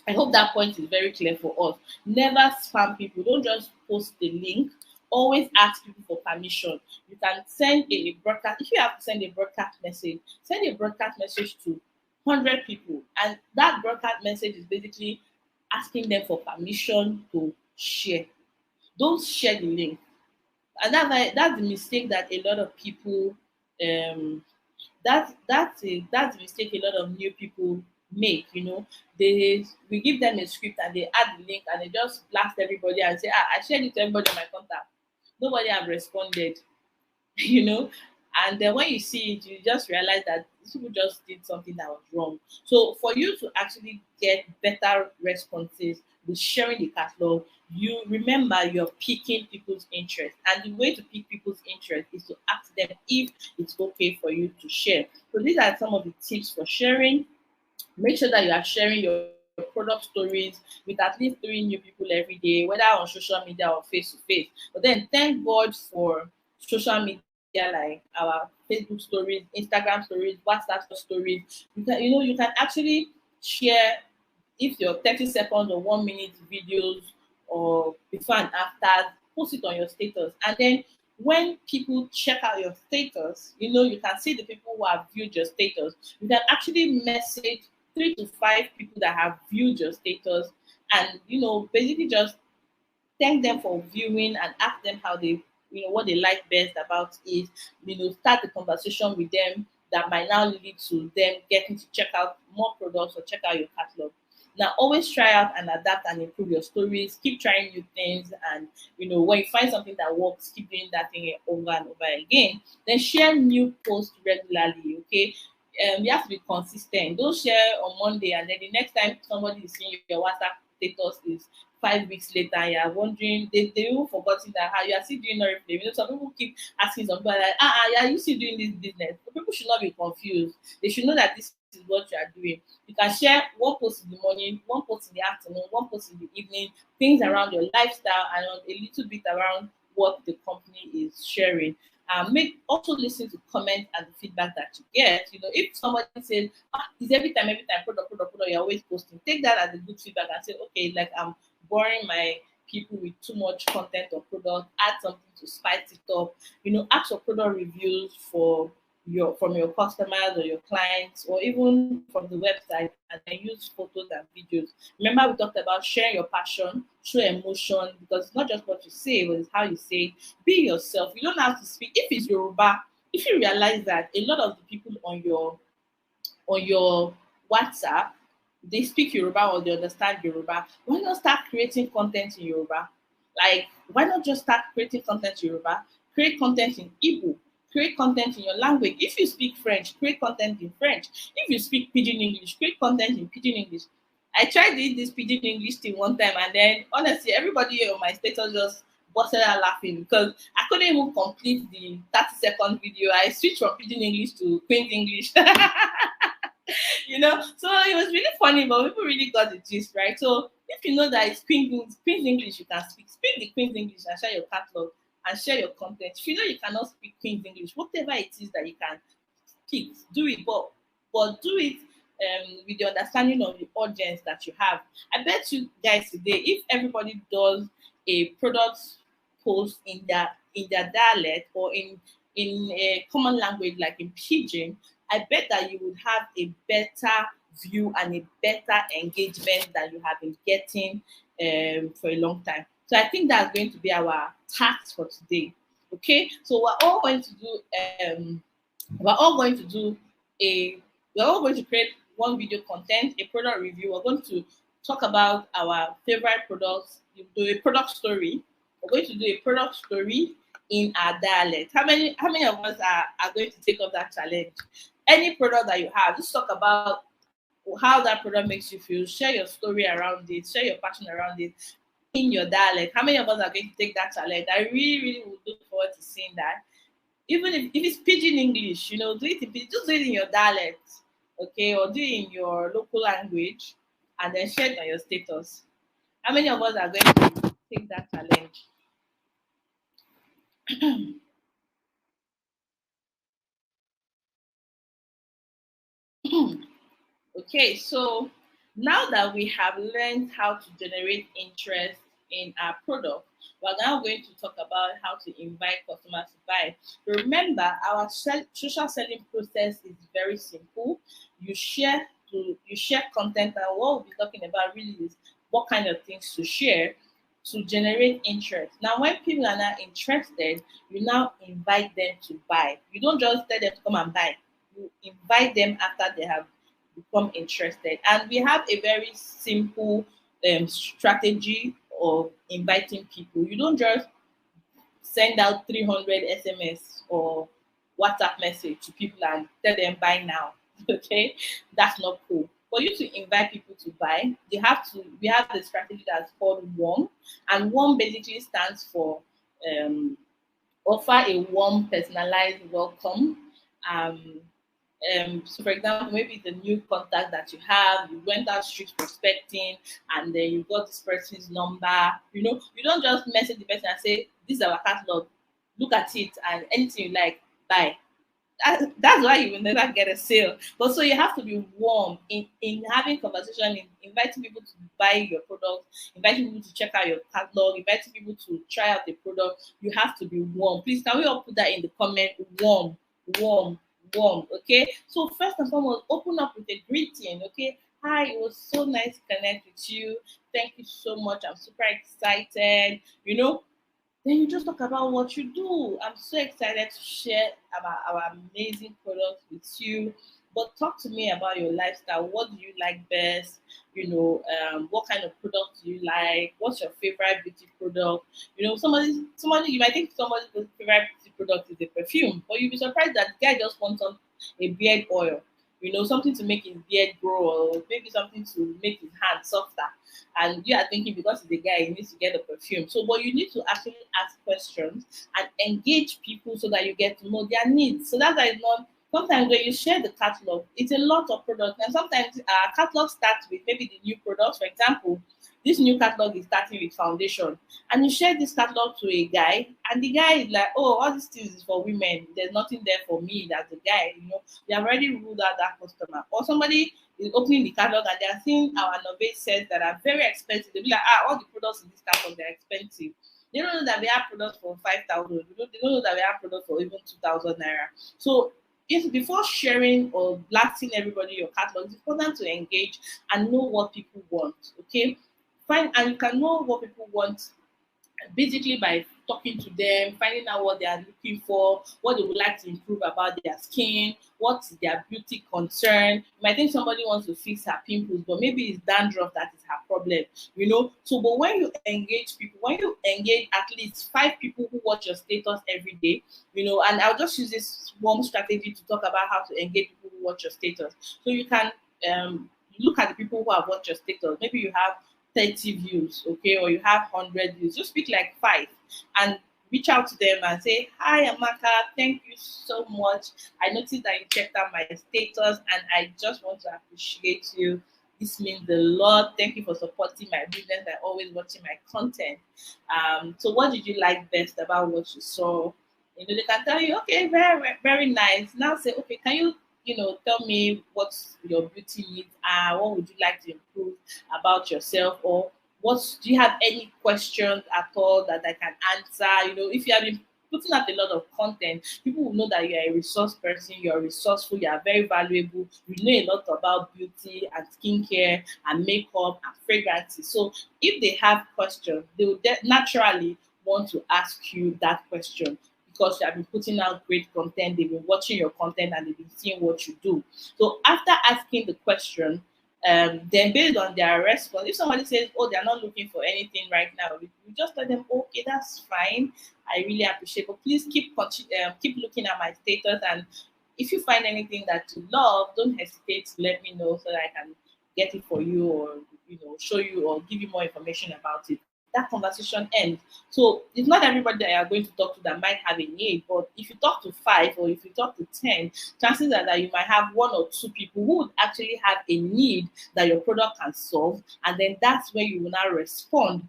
I hope that point is very clear for us. Never spam people. Don't just post the link. Always ask people for permission. You can send a broadcast. If you have to send a broadcast message, send a broadcast message to 100 people. And that broadcast message is basically asking them for permission to share. Don't share the link. And that's the mistake that a lot of people that's the mistake a lot of new people make. We give them a script and they add the link and they just blast everybody and say, I shared it to everybody in my contact. Nobody have responded. you know and then when you see it, you just realize that these people just did something that was wrong. So for you to actually get better responses with sharing the catalog, you remember you're picking people's interest, and the way to pick people's interest is to ask them if it's okay for you to share. So these are some of the tips for sharing. Make sure that you are sharing your product stories with at least 3 new people every day, whether on social media or face to face. But then thank God for social media like our Facebook stories, Instagram stories, WhatsApp stories. You can actually share if your 30 seconds or 1 minute videos or before and after, post it on your status. And then when people check out your status, you can see the people who have viewed your status. You can actually message 3 to 5 people that have viewed your status, and basically just thank them for viewing and ask them how they, what they like best about it. Start the conversation with them that might now lead to them getting to check out more products or check out your catalog. Now, always try out and adapt and improve your stories. Keep trying new things, and when you find something that works, keep doing that thing over and over again. Then share new posts regularly. Okay, you have to be consistent. Don't share on Monday and then the next time somebody is seeing your WhatsApp status is 5 weeks later, and you're wondering, they even forgotten that how you are still doing Oriflame. Some people keep asking some people like, yeah, you still doing this business. But people should not be confused. They should know that this is what you are doing. You can share one post in the morning, one post in the afternoon, one post in the evening, things around your lifestyle and a little bit around what the company is sharing. Make also listen to comments and the feedback that you get. You know, if somebody says, it's every time, product, you're always posting, take that as a good feedback and say, okay, like I'm boring my people with too much content or product, add something to spice it up. You know, ask for product reviews from your customers or your clients or even from the website and then use photos and videos. Remember we talked about sharing your passion, show emotion because it's not just what you say, but it's how you say it. Be yourself. You don't have to speak. If it's Yoruba, if you realize that a lot of the people on your WhatsApp, they speak Yoruba or they understand Yoruba. Why not start creating content in Yoruba? Like, why not just start creating content in Yoruba? Create content in Igbo. Create content in your language. If you speak French, create content in French. If you speak Pidgin English, create content in Pidgin English. I tried doing this Pidgin English thing one time, and then honestly, everybody on my status just busted out laughing because I couldn't even complete the 30-second video. I switched from Pidgin English to Queen's English. You know, so it was really funny, but people really got the gist, right? So if you know that it's Queen's English, you can speak the Queen's English and share your catalog and share your content. If you know you cannot speak Queen's English, whatever it is that you can speak, do it, but do it with the understanding of the audience that you have. I bet you guys today, if everybody does a product post in their dialect or in a common language like in Pidgin, I bet that you would have a better view and a better engagement than you have been getting for a long time. So I think that's going to be our task for today. Okay, so um, we're all going to do a we're all going to create one video content, a product review. We're going to talk about our favorite products. You do a product story. We're going to do a product story in our dialect. How many of us are going to take up that challenge? Any product that you have, just talk about how that product makes you feel. Share your story around it. Share your passion around it in your dialect. How many of us are going to take that challenge? I really, really would look forward to seeing that. Even if it's pidgin English, you know, do it just do it in your dialect, okay, or do it in your local language, and then share it on your status. How many of us are going to take that challenge? Okay, so now that we have learned how to generate interest in our product, we're now going to talk about how to invite customers to buy. Remember, our social selling process is very simple. You share you share content, and what we'll be talking about really is what kind of things to share to generate interest. Now, when people are not interested, you now invite them to buy. You don't just tell them to come and buy. You invite them after they have become interested. And we have a very simple strategy of inviting people. You don't just send out 300 SMS or WhatsApp message to people and tell them buy now. Okay, that's not cool. For you to invite people to buy, we have the strategy that's called warm, and warm basically stands for offer a warm, personalized welcome. Um, so, for example, maybe the new contact that you have, you went out street prospecting, and then you got this person's number. You know, you don't just message the person and say, "This is our catalog. Look at it, and anything you like, buy." That's why you will never get a sale. But so you have to be warm in having conversation, in inviting people to buy your product, inviting people to check out your catalog, inviting people to try out the product. You have to be warm. Please, can we all put that in the comment? Warm, warm, warm. Okay. So first and foremost, open up with a greeting. Okay. Hi, it was so nice to connect with you. Thank you so much. I'm super excited. You know, then you just talk about what you do. I'm so excited to share about our amazing products with you. But talk to me about your lifestyle. What do you like best? You know, what kind of products do you like? What's your favorite beauty product? You know, somebody you might think somebody's favorite beauty product is a perfume, but you'll be surprised that the guy just wants a beard oil. You know, something to make his beard grow, or maybe something to make his hand softer, and you are thinking because he's a guy, he needs to get a perfume. So, but you need to actually ask questions and engage people so that you get to know their needs. So that's why it's not sometimes when you share the catalog, it's a lot of products. And sometimes catalog starts with maybe the new products. For example, this new catalog is starting with foundation. And you share this catalog to a guy, and the guy is like, oh, all these things is for women. There's nothing there for me. That's the guy, they have already ruled out that customer. Or somebody is opening the catalog and they are seeing our Nove sets that are very expensive. They'll be like, all the products in this catalog, they're expensive. They don't know that we have products for 5,000. They don't know that we have products for even 2,000 naira. So if before sharing or blasting everybody your catalog, it's important to engage and know what people want. Okay, find and you can know what people want basically by talking to them, finding out what they are looking for, what they would like to improve about their skin, what's their beauty concern. You might think somebody wants to fix her pimples, but maybe it's dandruff that is her problem. So, but when you engage people, when you engage at least 5 people who watch your status every day, and I'll just use this one strategy to talk about how to engage people who watch your status. So you can look at the people who have watched your status. Maybe you have 30 views, okay, or you have 100 views. Just pick like 5 and reach out to them and say, hi, Amaka, thank you so much. I noticed that you checked out my status and I just want to appreciate you. This means a lot. Thank you for supporting my business and always watching my content. So what did you like best about what you saw? They can tell you, okay, very, very nice. Now say, okay, can you tell me what your beauty needs are, what would you like to improve about yourself, or do you have any questions at all that I can answer? If you have been putting out a lot of content, people will know that you're a resource person, you're resourceful, you are very valuable, you know a lot about beauty and skincare and makeup and fragrances. So if they have questions, they will naturally want to ask you that question because you have been putting out great content, they've been watching your content and they've been seeing what you do. So after asking the question, then based on their response, if somebody says, oh, they're not looking for anything right now, we just tell them, okay, that's fine. I really appreciate it. But please keep looking at my status. And if you find anything that you love, don't hesitate to let me know so that I can get it for you or show you or give you more information about it. That conversation ends. So it's not everybody that you are going to talk to that might have a need, but if you talk to 5 or if you talk to 10, chances are that you might have 1 or 2 people who would actually have a need that your product can solve, and then that's where you will now respond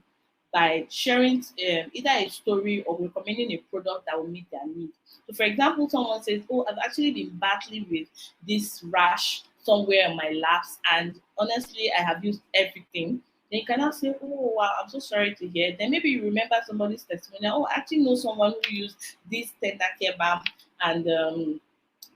by sharing either a story or recommending a product that will meet their needs. So, for example, someone says, "Oh, I've actually been battling with this rash somewhere on my laps, and honestly, I have used everything." Then you cannot say, "Oh, wow, I'm so sorry to hear." Then maybe you remember somebody's testimonial. "Oh, I actually know someone who used this tender care balm, and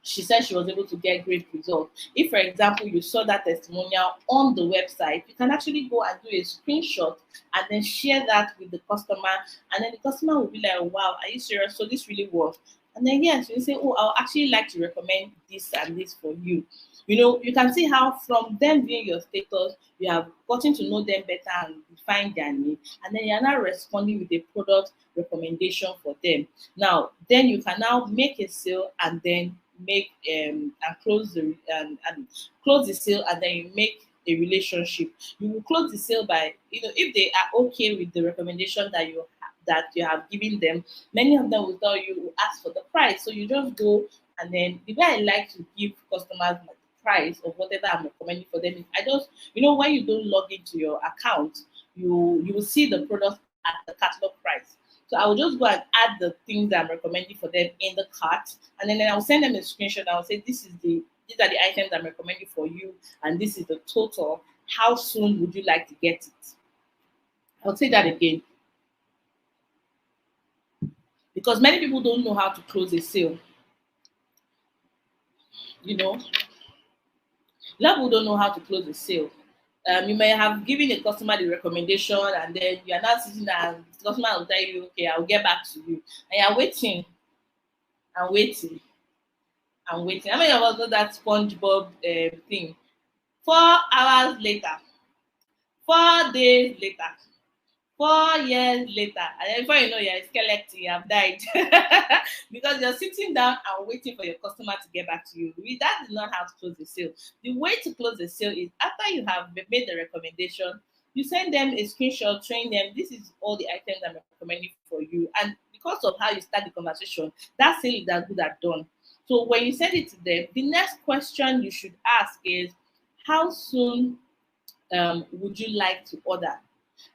she said she was able to get great results." If, for example, you saw that testimonial on the website, you can actually go and do a screenshot and then share that with the customer. And then the customer will be like, wow, are you serious? So this really works. And then, yes, you say, oh, I'll actually like to recommend this and this for you. You can see how from them viewing your status, you have gotten to know them better and define their need. And then you're now responding with a product recommendation for them. Now, then you can now make a sale and then make and close and close the sale, and then you make a relationship. You will close the sale by if they are okay with the recommendation that you have given them. Many of them will tell you, will ask for the price, so you just go. And then the way I like to give customers the price of whatever I'm recommending for them is I just when you don't log into your account, you will see the product at the catalog price. So I will just go and add the things that I'm recommending for them in the cart, and then I'll send them a screenshot. I'll say, these are the items I'm recommending for you, and this is the total. How soon would you like to get it? I'll say that again because many people don't know how to close a sale. A lot of people don't know how to close a sale. You may have given a customer the recommendation, and then you are not sitting there, and the customer will tell you, okay, I'll get back to you. And you're waiting and waiting and waiting. How many of us know that SpongeBob thing? 4 hours later, 4 days later, 4 years later, and then before you know, you're a skeleton, you have died. Because you're sitting down and waiting for your customer to get back to you. That is not how to close the sale. The way to close the sale is after you have made the recommendation, you send them a screenshot, train them, this is all the items I'm recommending for you. And because of how you start the conversation, that sale is as good as done. So when you send it to them, the next question you should ask is, how soon would you like to order?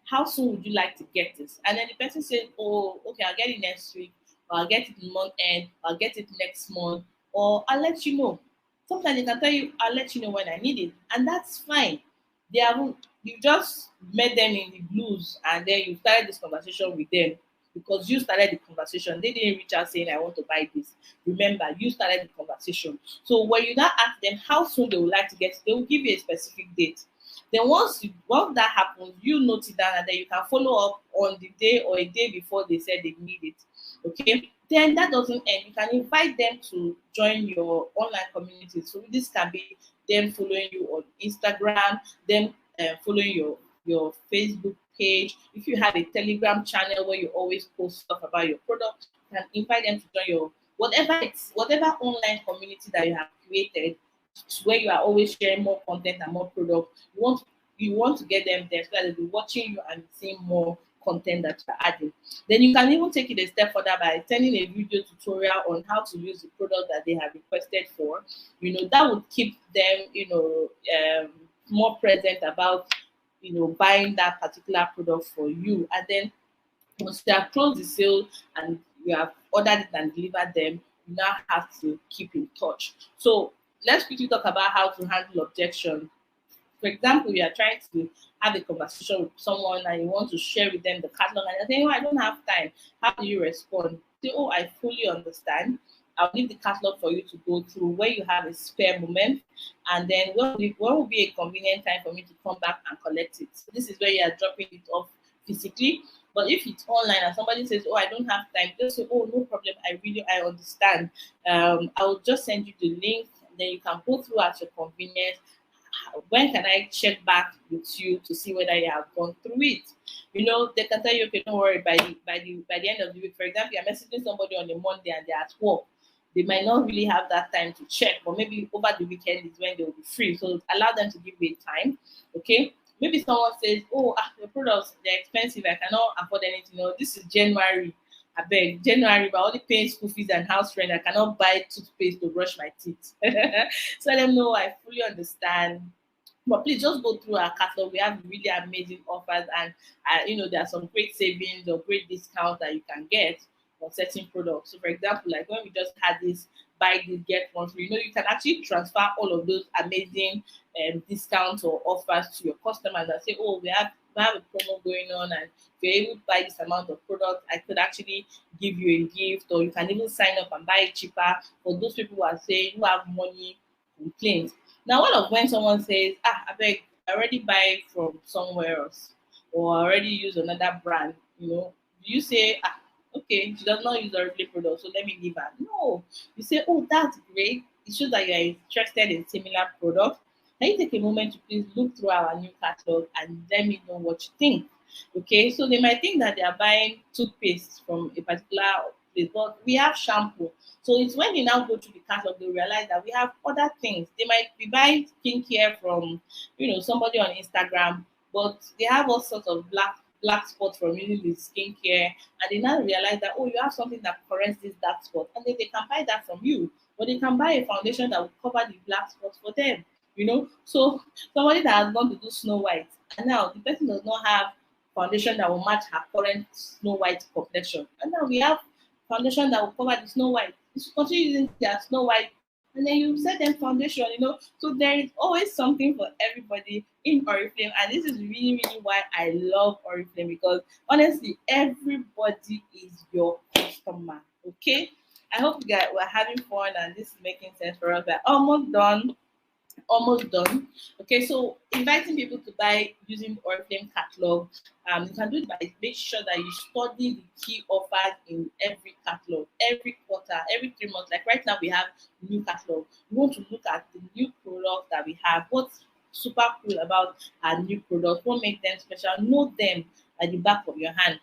How soon would you like to get this? And then the person says, oh, okay, I'll get it next week, or I'll get it in month end, or I'll get it next month, or I'll let you know. Sometimes they can tell you, I'll let you know when I need it, and that's fine. They haven't, you just met them in the blues, and then you started this conversation with them because you started the conversation. They didn't reach out saying, I want to buy this. Remember, you started the conversation. So when you now ask them how soon they would like to get it, they will give you a specific date. Then once that happens, you note it down and then you can follow up on the day or a day before they said they need it. Okay. Then that doesn't end. You can invite them to join your online community. So this can be them following you on Instagram, them following your Facebook page. If you have a Telegram channel where you always post stuff about your product, you can invite them to join your whatever online community that you have created, where you are always sharing more content and more product. You want to get them there so that they'll be watching you and seeing more content that you're adding. Then you can even take it a step further by sending a video tutorial on how to use the product that they have requested for. That would keep them more present about buying that particular product for you. And then once you have closed the sale and you have ordered it and delivered them, you now have to keep in touch. So let's quickly talk about how to handle objection. For example, you are trying to have a conversation with someone and you want to share with them the catalog and they're saying, I don't have time. How do you respond? Say, oh, I fully understand. I'll leave the catalog for you to go through where you have a spare moment. And then when will be a convenient time for me to come back and collect it? So this is where you are dropping it off physically. But if it's online and somebody says, oh, I don't have time, just say, oh, no problem. I understand. I will just send you the link. Then you can go through at your convenience. When can I check back with you to see whether you have gone through it? They can tell you, okay, don't worry, by the end of the week. For example, you're messaging somebody on a Monday and they're at work. They might not really have that time to check, but maybe over the weekend is when they will be free. So allow them to give you a time. Okay. Maybe someone says, oh, the products, they're expensive. I cannot afford anything. This is January. I beg, January, but only paying school fees and house rent. I cannot buy toothpaste to brush my teeth. So let them know I fully understand. But please just go through our catalog. We have really amazing offers, and there are some great savings or great discounts that you can get on certain products. So, for example, like when we just had this buy this get one free, you can actually transfer all of those amazing discounts or offers to your customers and say, oh, we have a promo going on, and if you're able to buy this amount of product, I could actually give you a gift, or you can even sign up and buy it cheaper for those people who are saying who have money complaints. Now, what of when someone says, I beg, I already buy from somewhere else, or I already use another brand, do you say, okay, she does not use Oriflame product, so let me leave her? No. You say, oh, that's great. It shows that you are interested in similar products. Can you take a moment to please look through our new catalog and let me know what you think? Okay, so they might think that they are buying toothpaste from a particular place, but we have shampoo. So it's when they now go to the catalog, they realize that we have other things. They might be buying skincare from, somebody on Instagram, but they have all sorts of black spots from using the skincare, and they now realize that, oh, you have something that corrects this dark spot, and then they can buy that from you, or they can buy a foundation that will cover the black spots for them. So somebody that has gone to do Snow White, and now the person does not have foundation that will match her current Snow White complexion, and now we have foundation that will cover the Snow White. You should continue using their Snow White, and then you set them foundation. So there is always something for everybody in Oriflame, and this is really, really why I love Oriflame, because honestly, everybody is your customer. Okay, I hope you guys were having fun and this is making sense for us. We're almost done. Okay, so inviting people to buy using Oriflame catalog. You can do it by make sure that you study the key offers in every catalog, every quarter, every 3 months. Like right now, we have new catalog. You want to look at the new product that we have. What's super cool about our new product? What makes them special? Know them at the back of your hand.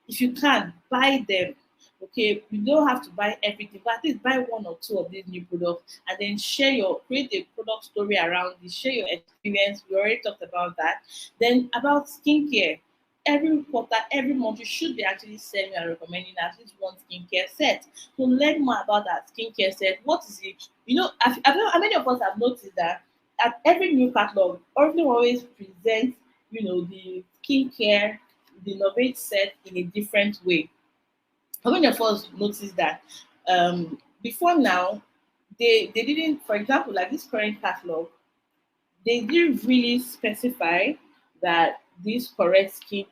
If you can, buy them. Okay, you don't have to buy everything, but at least buy one or two of these new products and then create a product story around it, share your experience. We already talked about that. Then about skincare. every quarter, every month, you should be actually selling and recommending at least one skincare set. So learn more about that skincare set. What is it? I don't know how many of us have noticed that at every new catalog, Oriflame always presents, the skincare, the innovate set in a different way. How many of us noticed that? Before now, they didn't, for example, like this current catalog, they didn't really specify that this correct skin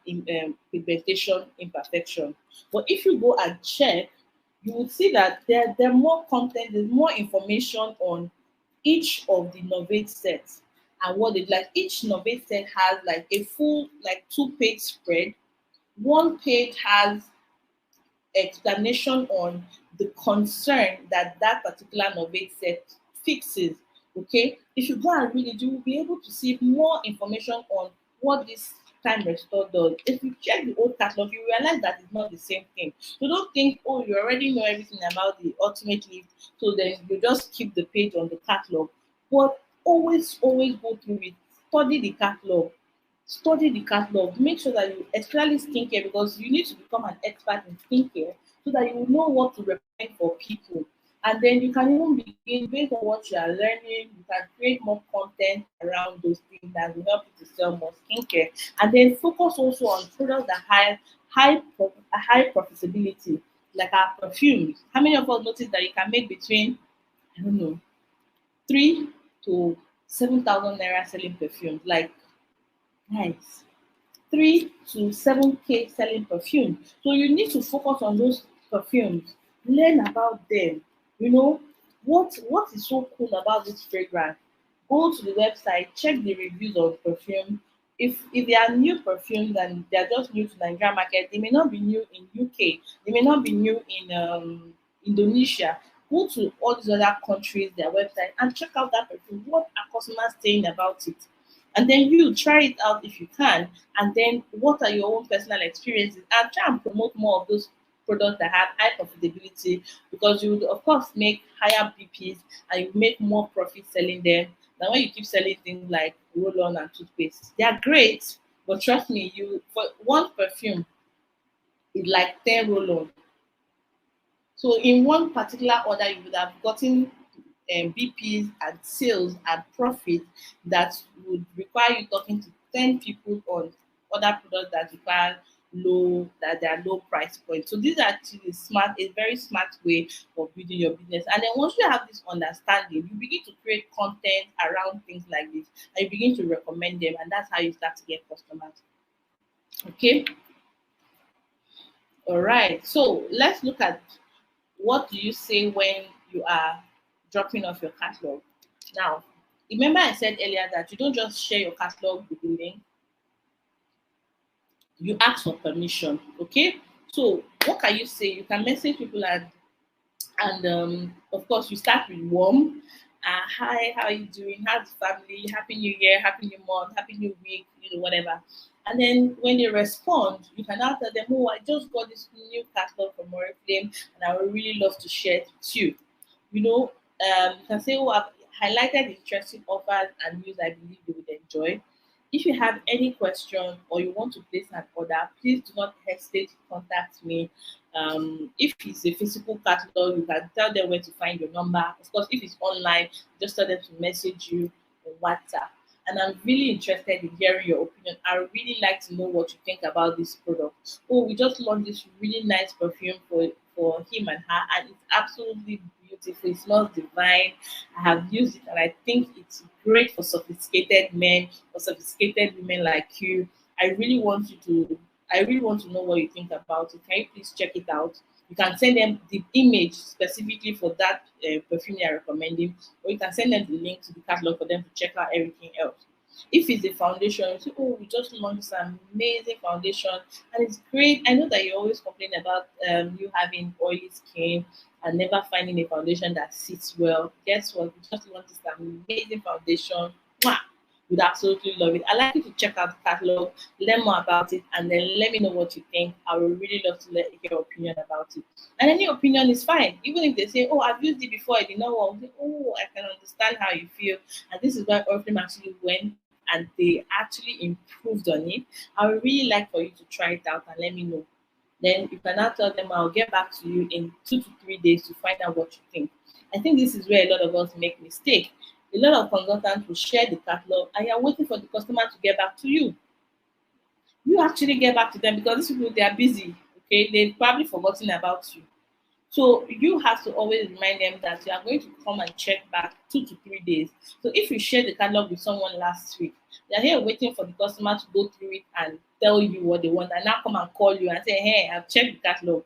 pigmentation imperfection. But if you go and check, you will see that there are more content, there's more information on each of the Novate sets and what they like. Each Novate set has like a full like 2-page spread. One page has explanation on the concern that that particular Novate set fixes. Okay, if you go and read it, you will be able to see more information on what this time restore does. If you check the old catalog, you realize that it's not the same thing. So don't think, oh, you already know everything about the ultimate lift, so then you just keep the page on the catalog. But always go through it. Study the catalog. Study the catalog. Make sure that you, especially skincare, because you need to become an expert in skincare so that you will know what to recommend for people. And then you can even begin based on what you are learning, you can create more content around those things that will help you to sell more skincare. And then focus also on products that have high profitability, like our perfumes. How many of us notice that you can make between, I don't know, 3 to 7,000 naira selling perfumes? Like, nice. 3 to 7K selling perfume. So you need to focus on those perfumes, learn about them. You know what is so cool about this fragrance? Go to the website, check the reviews of perfume. If they are new perfumes and they are just new to Nigeria market, they may not be new in UK, they may not be new in Indonesia. Go to all these other countries, their website, and check out that perfume. What are customers saying about it? And then you try it out if you can, and then what are your own personal experiences, and try and promote more of those products that have high profitability, because you would of course make higher BPs and you make more profit selling them than when you keep selling things like roll-on and toothpaste. They are great, but trust me, you for one perfume is like 10 roll-on. So in one particular order, you would have gotten BPs and sales and profit that would require you talking to 10 people on other products that require that they are low price point. So these are actually a very smart way of building your business. And then once you have this understanding, you begin to create content around things like this and you begin to recommend them, and that's how you start to get customers. Okay. All right. So let's look at what do you say when you are dropping off your catalog. Now, remember I said earlier that you don't just share your catalog with the link, you ask for permission. Okay. So what can you say? You can message people and of course you start with warm. Hi, how are you doing? How's the family? Happy New Year, Happy New Month, Happy New Week, whatever. And then when they respond, you can now tell them, oh, I just got this new catalog from Oriflame and I would really love to share it with you. You can say, oh, I've highlighted interesting offers and news I believe you would enjoy. If you have any question or you want to place an order, please do not hesitate to contact me. If it's a physical catalog, you can tell them where to find your number. Of course, if it's online, just tell them to message you on WhatsApp. And I'm really interested in hearing your opinion. I would really like to know what you think about this product. Oh, we just launched this really nice perfume for him and her, and it's absolutely beautiful. It smells divine. I have used it, and I think it's great for sophisticated men, for sophisticated women like you. I really want you to. I really want to know what you think about it. Can you please check it out? You can send them the image specifically for that perfume you're recommending, or you can send them the link to the catalog for them to check out everything else. If it's a foundation, you say, oh, we just launched some amazing foundation and it's great. I know that you always complain about you having oily skin and never finding a foundation that sits well. Guess what? We just launched this amazing foundation. Mwah! Would absolutely love it. I'd like you to check out the catalog, learn more about it, and then let me know what you think. I would really love to hear your opinion about it. And any opinion is fine. Even if they say, oh, I've used it before, I did not want it. Oh, I can understand how you feel. And this is why Oriflame actually went and they actually improved on it, I would really like for you to try it out and let me know. Then you can now tell them, I'll get back to you in 2 to 3 days to find out what you think. I think this is where a lot of us make mistake. A lot of consultants will share the catalog and you're waiting for the customer to get back to you. You actually get back to them because these people, they are busy. Okay, they've probably forgotten about you. So you have to always remind them that you are going to come and check back 2 to 3 days. So if you share the catalog with someone last week, they're here waiting for the customer to go through it and tell you what they want, and now come and call you and say, "Hey, I've checked the catalog."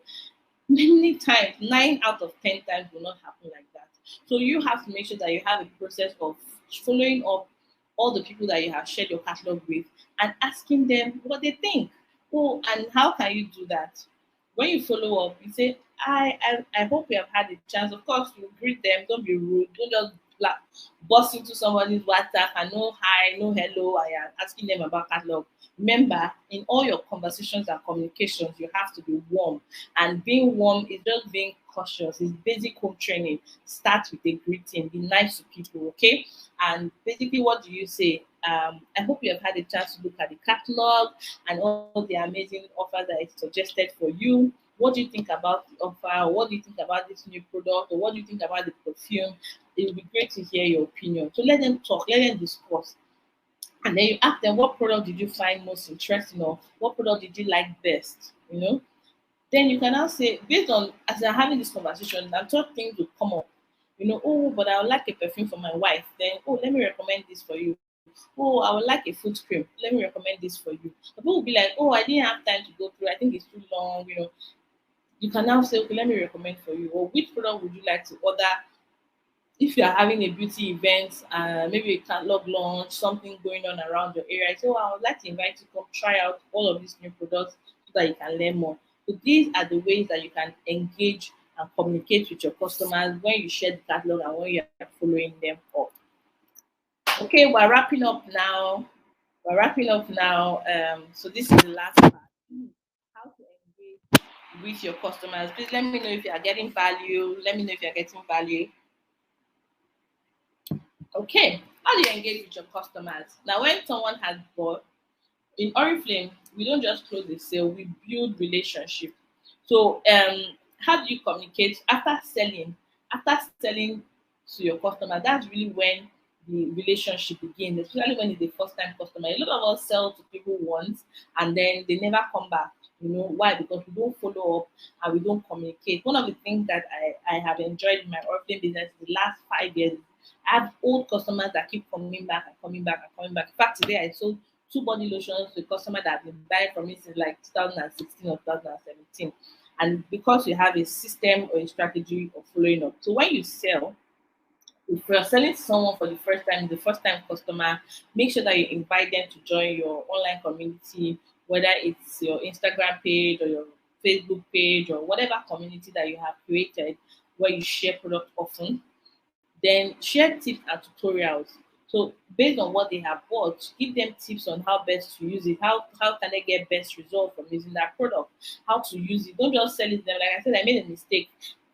Many times, 9 out of 10 times will not happen like that. So you have to make sure that you have a process of following up all the people that you have shared your catalog with and asking them what they think. Oh, and how can you do that? When you follow up, you say, I hope you have had a chance. Of course, you greet them, don't be rude, don't just bust into somebody's WhatsApp and no hi, no hello, I am asking them about catalog. Remember, in all your conversations and communications, you have to be warm. And being warm is just being cautious. It's basic home training. Start with a greeting. Be nice to people, okay? And basically, what do you say? I hope you have had a chance to look at the catalog and all the amazing offers that is suggested for you. What do you think about the offer? What do you think about this new product? Or what do you think about the perfume? It would be great to hear your opinion. So let them talk, let them discuss. And then you ask them, what product did you find most interesting, or what product did you like best? Then you can now say, based on as you're having this conversation, I'm sure things will come up. Oh, but I would like a perfume for my wife. Then, oh, let me recommend this for you. Oh, I would like a foot cream. Let me recommend this for you. People will be like, oh, I didn't have time to go through. I think it's too long. You can now say, okay, let me recommend for you. Or which product would you like to order if you are having a beauty event, maybe a catalog launch, something going on around your area. So I would like to invite you to come try out all of these new products so that you can learn more. So these are the ways that you can engage and communicate with your customers when you share the catalog and when you are following them up. Okay, we're wrapping up now. So this is the last part. How to engage with your customers. Please let me know if you are getting value. Let me know if you are getting value. Okay, how do you engage with your customers? Now, when someone has bought in Oriflame, we don't just close the sale; we build relationship. So, how do you communicate after selling? After selling to your customer, that's really when the relationship begins. Especially when it's the first time customer. A lot of us sell to people once and then they never come back. Why? Because we don't follow up and we don't communicate. One of the things that I have enjoyed in my Oriflame business the last 5 years, I have old customers that keep coming back and coming back and coming back. In fact, today I sold two body lotions to a customer that have been buying from me since like 2016 or 2017. And because you have a system or a strategy of following up. So when you sell, if you're selling to someone for the first time, the first time customer, make sure that you invite them to join your online community, whether it's your Instagram page or your Facebook page or whatever community that you have created where you share product often. Then share tips and tutorials. So based on what they have bought, give them tips on how best to use it. How can they get best result from using that product? How to use it. Don't just sell it to them. Like I said, I made a mistake.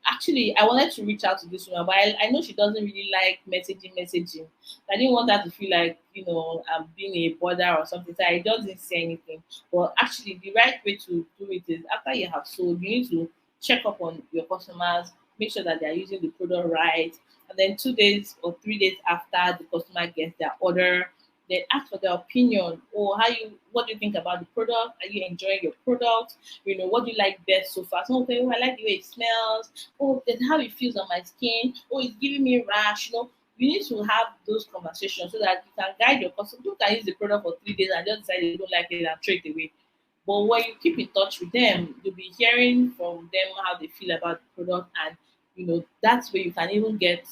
Actually, I wanted to reach out to this woman, but I know she doesn't really like messaging. I didn't want her to feel like, I'm being a bother or something. So I just didn't say anything. But actually, the right way to do it is after you have sold, you need to check up on your customers, make sure that they are using the product right, and then 2 days or 3 days after the customer gets their order, then ask for their opinion. Or what do you think about the product? Are you enjoying your product? What do you like best so far? Some say, oh, I like the way it smells. Oh, that's how it feels on my skin. Oh, it's giving me a rash. You need to have those conversations so that you can guide your customer. You can use the product for 3 days and just decide you don't like it and throw it away. But when you keep in touch with them, you'll be hearing from them how they feel about the product, and that's where you can even get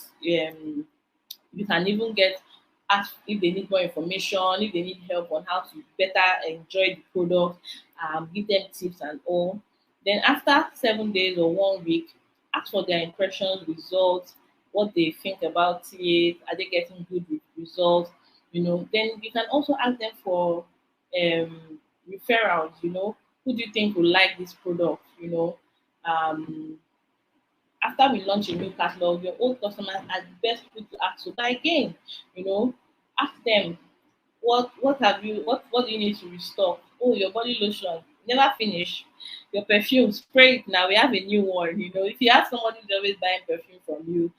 ask if they need more information, if they need help on how to better enjoy the product, give them tips and all. Then after 7 days or 1 week, ask for their impressions, results, what they think about it, are they getting good results? Then you can also ask them for referrals. Who do you think will like this product? Um, After we launch a new catalog, your old customers are the best people to ask. So that again, ask them, what do you need to restock? Oh, your body lotion never finish. Your perfume, spray it now. We have a new one. If you have somebody who's always buying perfume from you,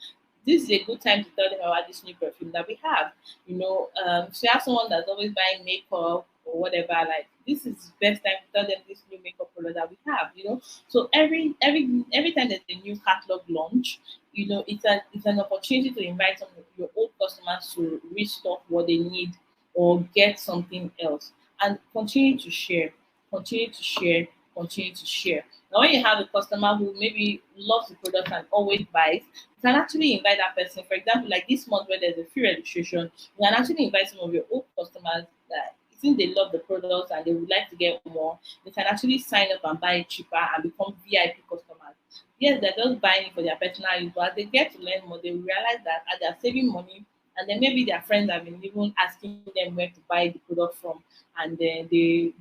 this is a good time to tell them about this new perfume that we have. If you have someone that's always buying makeup or whatever, like this is the best time to tell them this new makeup product that we have. So every time there's a new catalog launch, it's an opportunity to invite some of your old customers to restock what they need or get something else, and continue to share, continue to share. Now, when you have a customer who maybe loves the product and always buys, you can actually invite that person. For example, like this month where there's a free registration, you can actually invite some of your old customers that since they love the products and they would like to get more, they can actually sign up and buy it cheaper and become VIP customers. Yes, they're just buying it for their personal use, but as they get to learn more, they will realize that they're saving money, and then maybe their friends have been even asking them where to buy the product from, and then they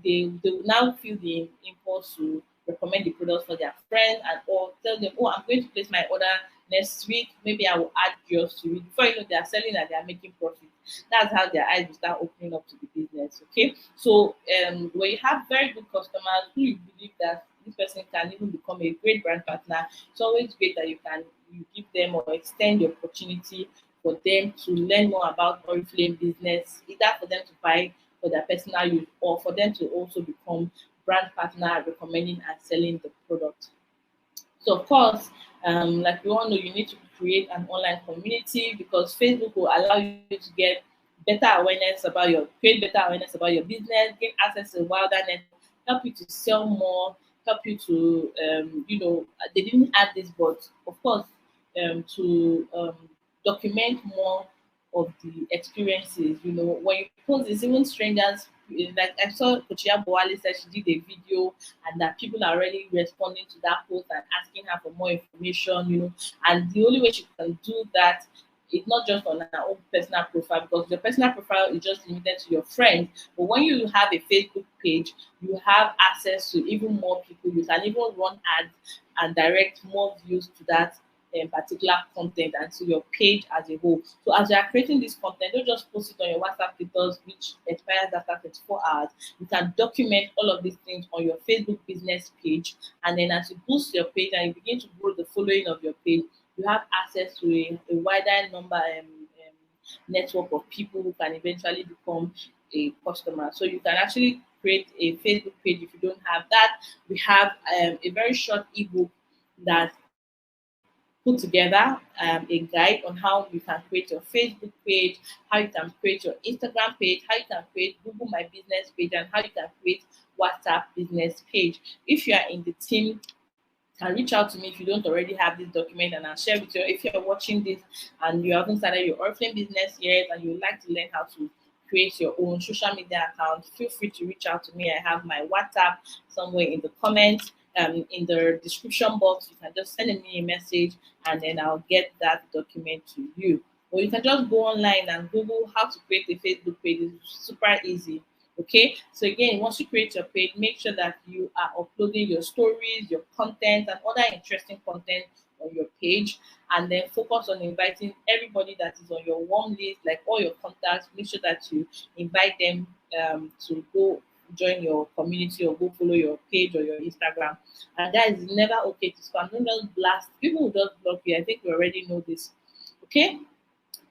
will now feel the impulse to recommend the product for their friend, and or tell them, oh, I'm going to place my order next week, maybe I will add yours to it. Before you know, they are selling and they are making profit. That's how their eyes will start opening up to the business. Okay, so when you have very good customers who you believe that this person can even become a great brand partner, it's always great that you give them or extend the opportunity for them to learn more about Oriflame business, either for them to buy for their personal use or for them to also become brand partner recommending and selling the product. So of course, like we all know, you need to create an online community because Facebook will allow you to create better awareness about your business, gain access to a wider network, help you to sell more, help you to they didn't add this, but of course, to document more of the experiences. When you post this, even strangers, like I saw Kochia Boali said she did a video and that people are already responding to that post and asking her for more information. And the only way she can do that is not just on her own personal profile, because your personal profile is just limited to your friends. But when you have a Facebook page, you have access to even more people. You can even run ads and direct more views to that particular content and to your page as a whole. So as you are creating this content, don't just post it on your WhatsApp status, which expires after 24 hours. You can document all of these things on your Facebook business page, and then as you boost your page and you begin to grow the following of your page, you have access to a wider number network of people who can eventually become a customer. So you can actually create a Facebook page. If you don't have that, we have a very short ebook that put together a guide on how you can create your Facebook page, how you can create your Instagram page, how you can create Google My Business page, and how you can create WhatsApp business page. If you are in the team, can reach out to me if you don't already have this document, and I'll share with you. If you're watching this and you haven't started your Oriflame business yet and you would like to learn how to create your own social media account, feel free to reach out to me. I have my WhatsApp somewhere in the comments, in the description box. You can just send me a message and then I'll get that document to you. Or you can just go online and Google how to create a Facebook page. It's super easy. Okay, so again, once you create your page, make sure that you are uploading your stories, your content, and other interesting content on your page, and then focus on inviting everybody that is on your warm list, like all your contacts. Make sure that you invite them to go join your community or go follow your page or your Instagram. And that is never okay to spam. Don't just blast. People will just block you. I think we already know this. Okay.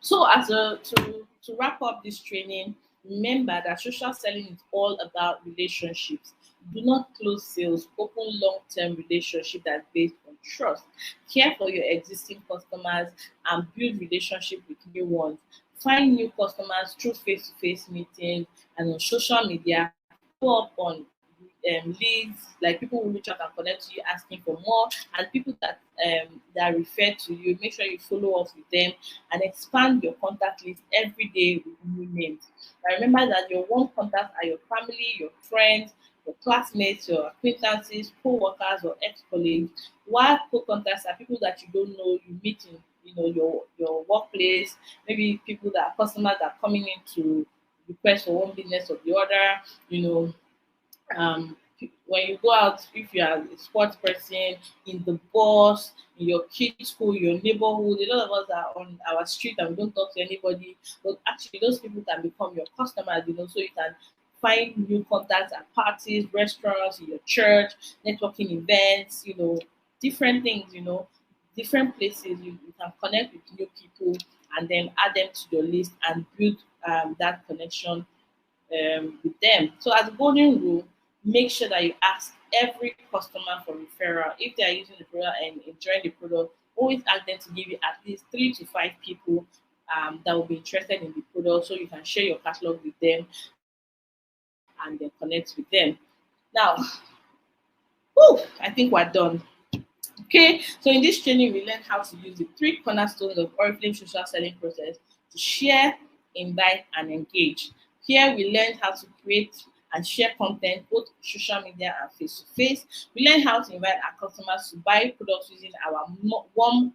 So, to wrap up this training, remember that social selling is all about relationships. Do not close sales. Open long-term relationship that's based on trust. Care for your existing customers and build relationship with new ones. Find new customers through face-to-face meetings and on social media. Follow up on leads, like people will reach out and connect to you asking for more, and people that refer to you, make sure you follow up with them and expand your contact list every day with new names. Now remember that your warm contacts are your family, your friends, your classmates, your acquaintances, co-workers, or ex-colleagues, while co-contacts are people that you don't know, you meet in your workplace, maybe people that are customers that are coming in to request for one business or the other, you know um, when you go out, if you are a sports person, in the bus, in your kids' school, your neighborhood, a lot of us are on our street and we don't talk to anybody. But actually, those people can become your customers, so you can find new contacts at parties, restaurants, in your church, networking events, different things, different places. You can connect with new people and then add them to your list and build that connection with them. So as a golden rule, make sure that you ask every customer for referral. If they are using the product and enjoying the product, always ask them to give you at least 3 to 5 people that will be interested in the product, so you can share your catalog with them and then connect with them. Now, I think we're done. Okay, so in this training, we learned how to use the 3 cornerstones of Oriflame social selling process to share, invite, and engage. Here, we learned how to create and share content both social media and face to face. We learned how to invite our customers to buy products using our warm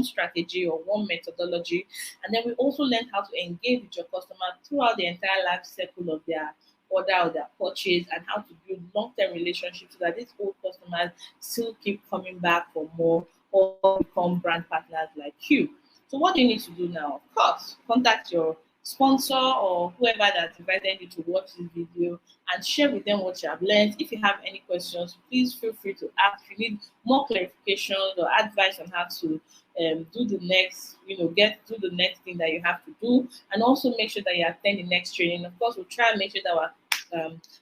strategy or warm methodology, and then we also learned how to engage with your customer throughout the entire life cycle of their order or their purchase, and how to build long-term relationships so that these old customers still keep coming back for more or become brand partners like you. So what do you need to do now? Of course, contact your sponsor or whoever that invited you to watch this video and share with them what you have learned. If you have any questions, please feel free to ask. If you need more clarifications or advice on how to do the next, do the next thing that you have to do, and also make sure that you attend the next training. Of course, we'll try and make sure that we're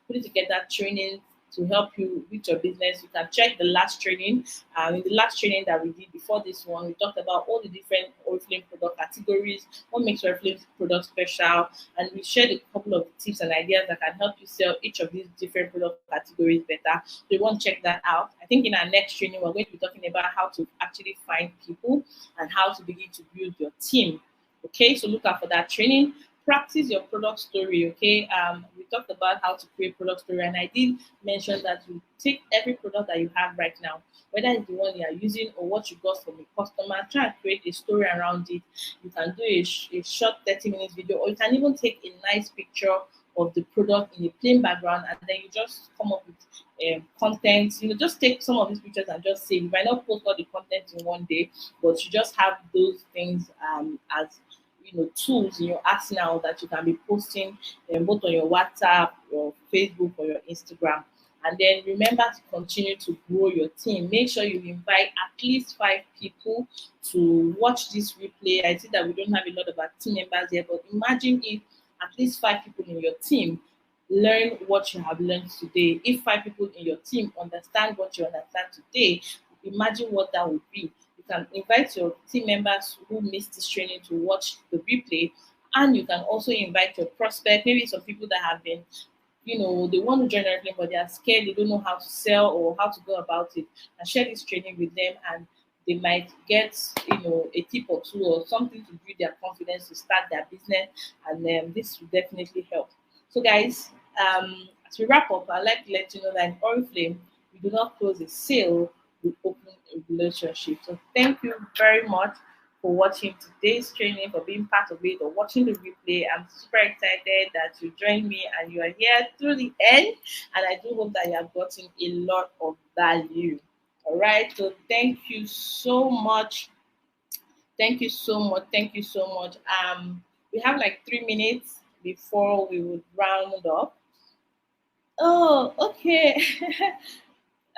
putting together training to help you with your business. You can check the last training. In the last training that we did before this one, we talked about all the different Oriflame product categories, what makes Oriflame product special, and we shared a couple of tips and ideas that can help you sell each of these different product categories better. So you want to check that out. I think in our next training, we're going to be talking about how to actually find people and how to begin to build your team. Okay, so look out for that training. Practice your product story. Okay, we talked about how to create product story, and I did mention that you take every product that you have right now, whether it's the one you are using or what you got from a customer, try and create a story around it. You can do a short 30 minutes video, or you can even take a nice picture of the product in a plain background, and then you just come up with content. Just take some of these pictures and just save. You might not post all the content in one day, but you just have those things as tools in your arsenal that you can be posting both on your WhatsApp, your Facebook, or your Instagram. And then remember to continue to grow your team. Make sure you invite at least 5 people to watch this replay. I see that we don't have a lot of our team members here, but imagine if at least 5 people in your team learn what you have learned today. If 5 people in your team understand what you understand today, imagine what that would be. You can invite your team members who missed this training to watch the replay, and you can also invite your prospect, maybe some people that have been, they want to join everything, but they are scared, they don't know how to sell or how to go about it, and share this training with them, and they might get, a tip or two or something to build their confidence to start their business, and this will definitely help. So, guys, as we wrap up, I'd like to let you know that in Oriflame, we do not close a sale, we open a relationship. So, thank you very much for watching today's training, for being part of it, or watching the replay. I'm super excited that you joined me and you are here through the end. And I do hope that you have gotten a lot of value. All right. So thank you so much. Thank you so much. Thank you so much. We have like 3 minutes before we would round up. Oh, okay.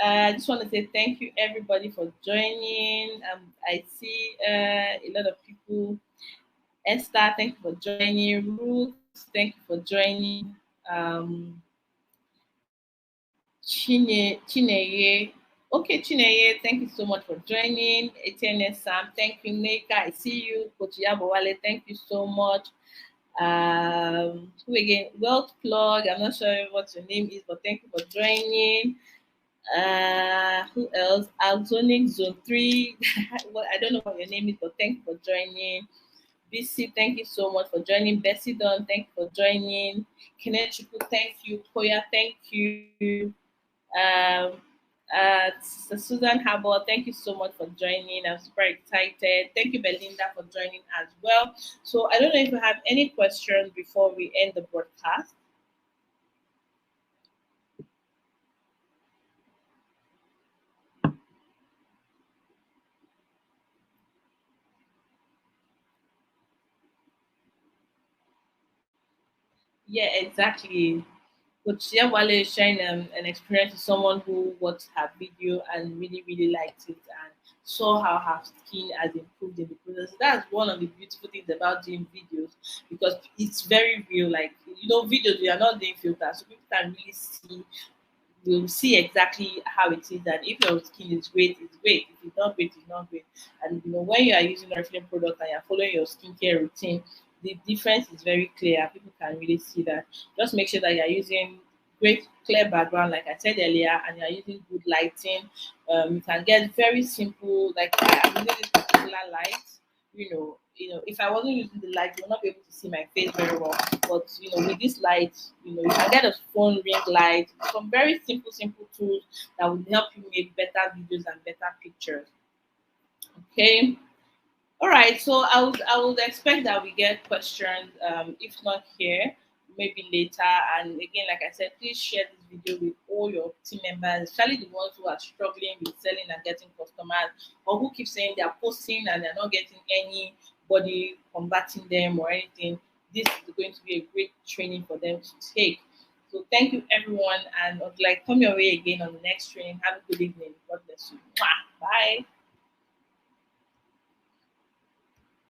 I just want to say thank you everybody for joining. I see a lot of people. Esther, thank you for joining. Ruth, thank you for joining. Chineye. Okay, Chineye, thank you so much for joining. Etienne Sam, thank you. Neka, I see you. Coach Yabowale, thank you so much. Who again? Wealth Plug, I'm not sure what your name is, but thank you for joining. Who else? Alzonic Zone 3. Well, I don't know what your name is, but thank you for joining. BC, thank you so much for joining. Bessie Don, thank you for joining. Kenechuku, thank you. Koya, thank you. Um, Susan Harbour, thank you so much for joining. I'm super excited. Thank you, Belinda, for joining as well. So I don't know if you have any questions before we end the broadcast. Yeah, exactly. But Wale is sharing an experience with someone who watched her video and really, really liked it and saw how her skin has improved in the process. That's one of the beautiful things about doing videos because it's very real. Like, videos, we are not doing filters, so people can really see, will see exactly how it is. And if your skin is great, it's great. If it's not great, it's not great. And when you are using Oriflame product and you're following your skincare routine, the difference is very clear. People can really see that. Just make sure that you're using great clear background, like I said earlier, and you're using good lighting. You can get very simple, like I'm using this particular light. If I wasn't using the light, you will not be able to see my face very well. But with this light, you can get a phone ring light, some very simple, simple tools that will help you make better videos and better pictures. Okay. All right. So I would expect that we get questions. If not here, maybe later. And again, like I said, please share this video with all your team members, especially the ones who are struggling with selling and getting customers, or who keep saying they are posting and they're not getting anybody converting them or anything. This is going to be a great training for them to take. So thank you everyone, and like come your way again on the next training. Have a good evening. God bless you. Mwah. Bye.